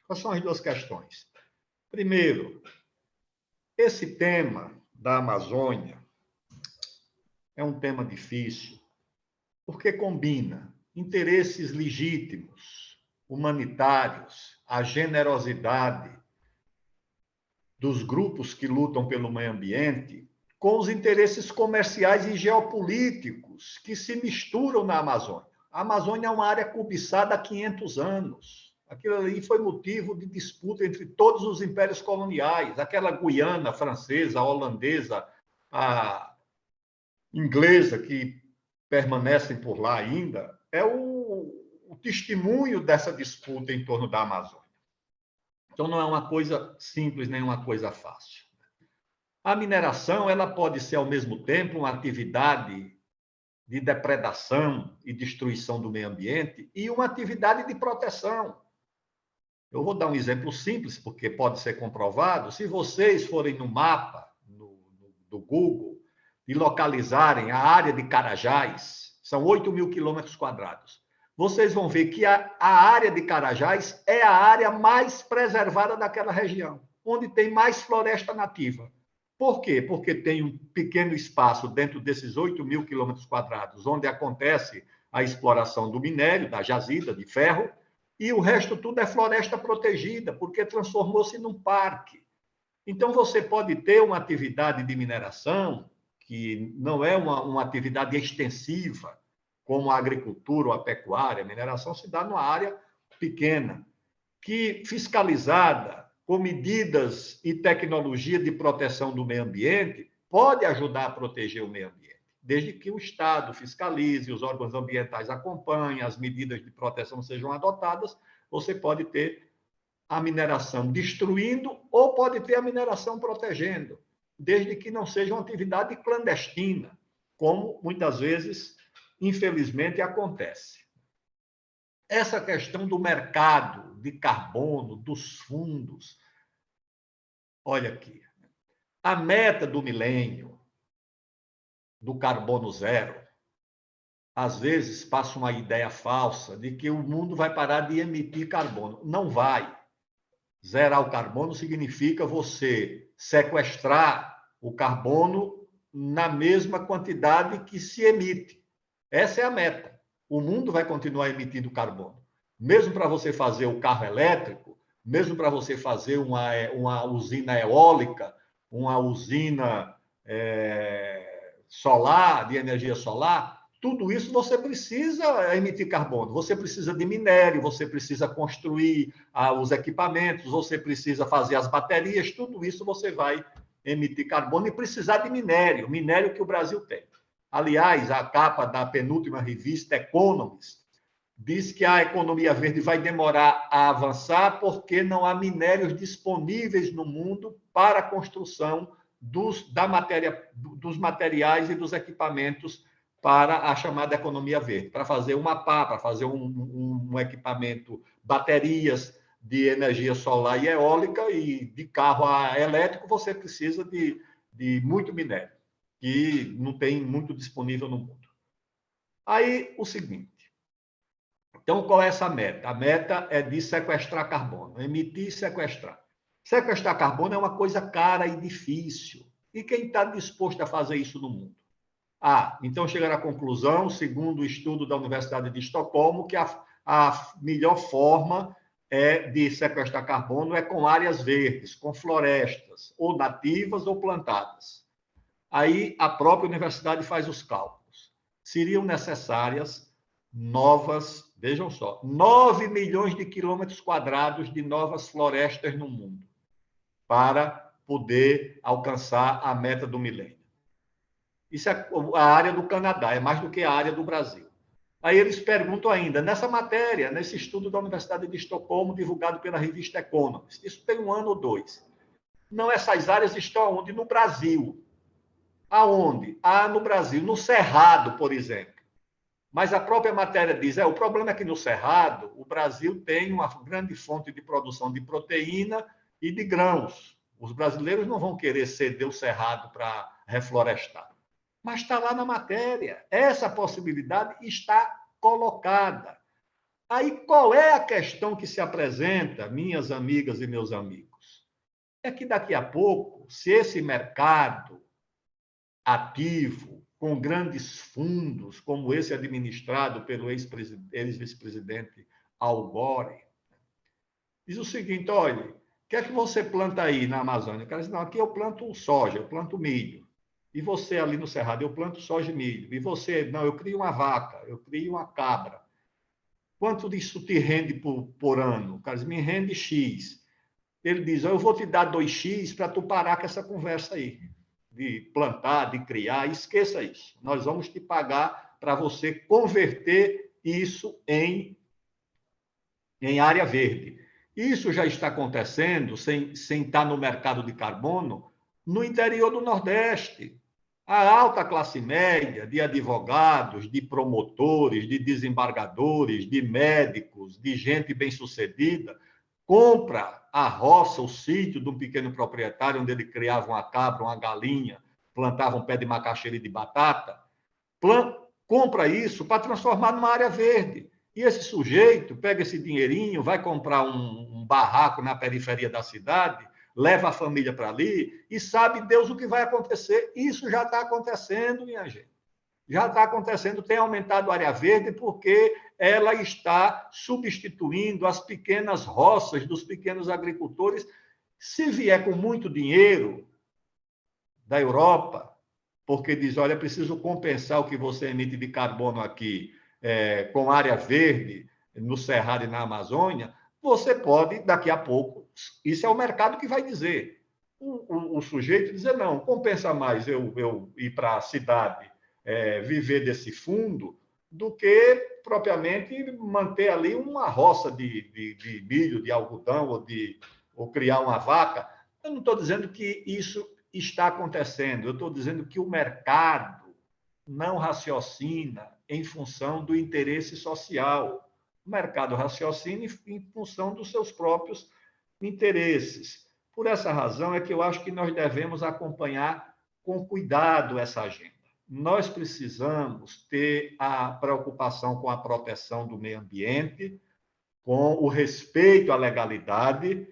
Quais são as duas questões? Primeiro, esse tema da Amazônia é um tema difícil, porque combina interesses legítimos, humanitários, a generosidade dos grupos que lutam pelo meio ambiente, com os interesses comerciais e geopolíticos que se misturam na Amazônia. A Amazônia é uma área cobiçada há 500 anos. Aquilo ali foi motivo de disputa entre todos os impérios coloniais. Aquela Guiana francesa, a holandesa, a inglesa, que permanecem por lá ainda, é o testemunho dessa disputa em torno da Amazônia. Então, não é uma coisa simples, nem uma coisa fácil. A mineração, ela pode ser, ao mesmo tempo, uma atividade de depredação e destruição do meio ambiente e uma atividade de proteção. Eu vou dar um exemplo simples, porque pode ser comprovado. Se vocês forem no mapa do Google e localizarem a área de Carajás, são 8.000 quilômetros quadrados, vocês vão ver que a área de Carajás é a área mais preservada daquela região, onde tem mais floresta nativa. Por quê? Porque tem um pequeno espaço dentro desses 8.000 quilômetros quadrados, onde acontece a exploração do minério, da jazida, de ferro, e o resto tudo é floresta protegida, porque transformou-se num parque. Então, você pode ter uma atividade de mineração, que não é uma atividade extensiva, como a agricultura ou a pecuária. A mineração se dá numa área pequena, que, fiscalizada, com medidas e tecnologia de proteção do meio ambiente, pode ajudar a proteger o meio ambiente, desde que o Estado fiscalize, os órgãos ambientais acompanhem, as medidas de proteção sejam adotadas. Você pode ter a mineração destruindo ou pode ter a mineração protegendo, desde que não seja uma atividade clandestina, como muitas vezes, infelizmente, acontece. Essa questão do mercado de carbono, dos fundos. Olha aqui, a meta do milênio, do carbono zero, às vezes passa uma ideia falsa de que o mundo vai parar de emitir carbono. Não vai. Zerar o carbono significa você sequestrar o carbono na mesma quantidade que se emite. Essa é a meta. O mundo vai continuar emitindo carbono. Mesmo para você fazer o carro elétrico, mesmo para você fazer uma usina eólica, uma usina solar, de energia solar, tudo isso você precisa emitir carbono. Você precisa de minério, você precisa construir os equipamentos, você precisa fazer as baterias, tudo isso você vai emitir carbono e precisar de minério, minério que o Brasil tem. Aliás, a capa da penúltima revista Economist diz que a economia verde vai demorar a avançar porque não há minérios disponíveis no mundo para a construção dos materiais e dos equipamentos para a chamada economia verde, para fazer uma pá, para fazer um equipamento, baterias de energia solar e eólica, e de carro elétrico você precisa de muito minério. que não tem muito disponível no mundo. Aí, o seguinte. Então, qual é essa meta? A meta é de sequestrar carbono, emitir e sequestrar. Sequestrar carbono é uma coisa cara e difícil. E quem está disposto a fazer isso no mundo? Então chegaram à conclusão, segundo o estudo da Universidade de Estocolmo, que a melhor forma de sequestrar carbono é com áreas verdes, com florestas, ou nativas ou plantadas. Aí a própria universidade faz os cálculos. Seriam necessárias novas, vejam só, 9 milhões de quilômetros quadrados de novas florestas no mundo para poder alcançar a meta do milênio. Isso é a área do Canadá, é mais do que a área do Brasil. Aí eles perguntam ainda, nessa matéria, nesse estudo da Universidade de Estocolmo, divulgado pela revista Economist, isso tem 1 ano ou 2. Não, essas áreas estão onde? No Brasil. Aonde? No Brasil, no Cerrado, por exemplo. Mas a própria matéria diz, o problema é que no Cerrado, o Brasil tem uma grande fonte de produção de proteína e de grãos. Os brasileiros não vão querer ceder o Cerrado para reflorestar. Mas está lá na matéria. Essa possibilidade está colocada. Aí, qual é a questão que se apresenta, minhas amigas e meus amigos? É que daqui a pouco, se esse mercado ativo, com grandes fundos, como esse administrado pelo ex-vice-presidente Al Gore, diz o seguinte, olha, o que é que você planta aí na Amazônia? O cara diz, não, aqui eu planto soja, eu planto milho. E você ali no Cerrado, eu planto soja e milho. E você, não, eu crio uma vaca, eu crio uma cabra. Quanto disso te rende por ano? O cara diz, me rende X. Ele diz, eu vou te dar 2X para tu parar com essa conversa aí. De plantar, de criar, esqueça isso. Nós vamos te pagar para você converter isso em área verde. Isso já está acontecendo, sem estar no mercado de carbono, no interior do Nordeste. A alta classe média de advogados, de promotores, de desembargadores, de médicos, de gente bem-sucedida, compra a roça, o sítio de um pequeno proprietário onde ele criava uma cabra, uma galinha, plantava um pé de macaxeira e de batata, compra isso para transformar numa área verde. E esse sujeito pega esse dinheirinho, vai comprar um barraco na periferia da cidade, leva a família para ali e sabe Deus o que vai acontecer. Isso já está acontecendo, minha gente. Já está acontecendo, tem aumentado a área verde porque ela está substituindo as pequenas roças dos pequenos agricultores. Se vier com muito dinheiro da Europa, porque diz, olha, é preciso compensar o que você emite de carbono aqui com área verde no Cerrado e na Amazônia, você pode, daqui a pouco, isso é o mercado que vai dizer. O sujeito dizer, não, compensa mais eu ir para a cidade viver desse fundo do que propriamente manter ali uma roça de milho, de algodão ou criar uma vaca. Eu não estou dizendo que isso está acontecendo, eu estou dizendo que o mercado não raciocina em função do interesse social. O mercado raciocina em função dos seus próprios interesses. Por essa razão é que eu acho que nós devemos acompanhar com cuidado essa agenda. Nós precisamos ter a preocupação com a proteção do meio ambiente, com o respeito à legalidade.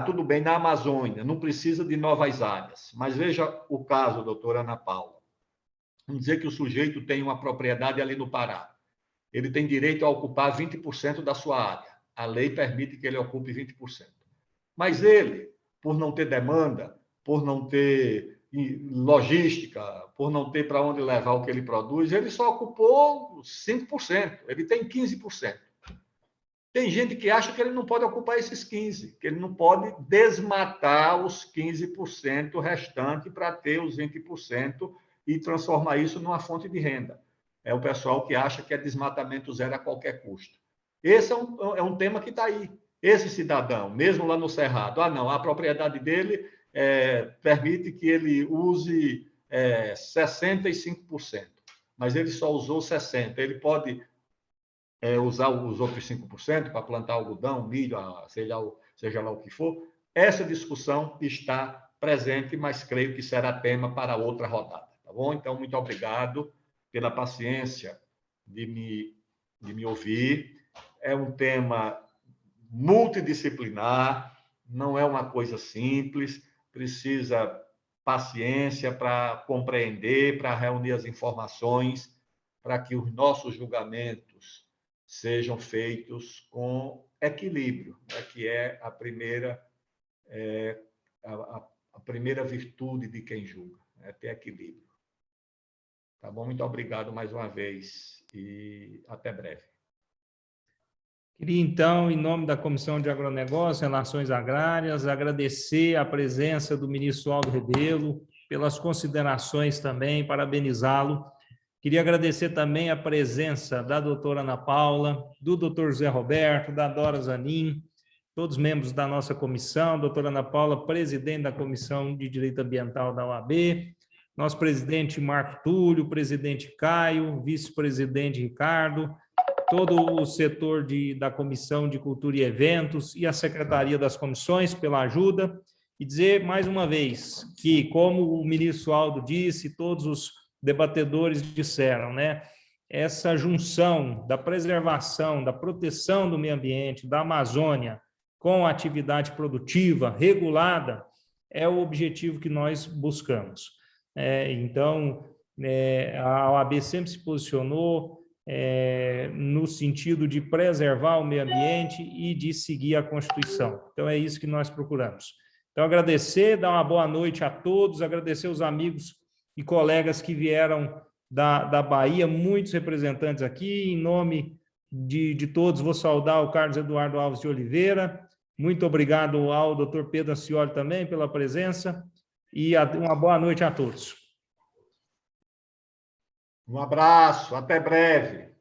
Tudo bem, na Amazônia, não precisa de novas áreas. Mas veja o caso, doutora Ana Paula. Vamos dizer que o sujeito tem uma propriedade ali no Pará. Ele tem direito a ocupar 20% da sua área. A lei permite que ele ocupe 20%. Mas ele, por não ter demanda, por não ter logística, por não ter para onde levar o que ele produz, ele só ocupou 5%. Ele tem 15%. Tem gente que acha que ele não pode ocupar esses 15%, que ele não pode desmatar os 15% restante para ter os 20% e transformar isso numa fonte de renda. É o pessoal que acha que é desmatamento zero a qualquer custo. Esse é um tema que está aí. Esse cidadão, mesmo lá no Cerrado, não, a propriedade dele permite que ele use 65%, mas ele só usou 60%. Ele pode usar os outros 5% para plantar algodão, milho, seja lá o que for. Essa discussão está presente, mas creio que será tema para outra rodada. Tá bom? bom? Então, muito obrigado pela paciência de me ouvir. É um tema multidisciplinar, não é uma coisa simples, precisa paciência para compreender, para reunir as informações, para que os nossos julgamentos sejam feitos com equilíbrio, né, que é a primeira virtude de quem julga, é ter equilíbrio. Tá bom? Muito obrigado mais uma vez e até breve. Queria, então, em nome da Comissão de Agronegócio e Relações Agrárias, agradecer a presença do ministro Aldo Rebelo, pelas considerações também, parabenizá-lo. Queria agradecer também a presença da doutora Ana Paula, do doutor José Roberto, da Dora Zanin, todos membros da nossa comissão, doutora Ana Paula, presidente da Comissão de Direito Ambiental da OAB, nosso presidente Marco Túlio, presidente Caio, vice-presidente Ricardo, todo o setor da Comissão de Cultura e Eventos e a Secretaria das Comissões pela ajuda, e dizer mais uma vez que, como o ministro Aldo disse, todos os debatedores disseram, né, essa junção da preservação, da proteção do meio ambiente, da Amazônia, com a atividade produtiva regulada, é o objetivo que nós buscamos. Então, a OAB sempre se posicionou no sentido de preservar o meio ambiente e de seguir a Constituição. Então, é isso que nós procuramos. Então, agradecer, dar uma boa noite a todos, agradecer os amigos e colegas que vieram da Bahia, muitos representantes aqui, em nome de todos, vou saudar o Carlos Eduardo Alves de Oliveira, muito obrigado ao doutor Pedro Acioli também pela presença, e uma boa noite a todos. Um abraço, até breve.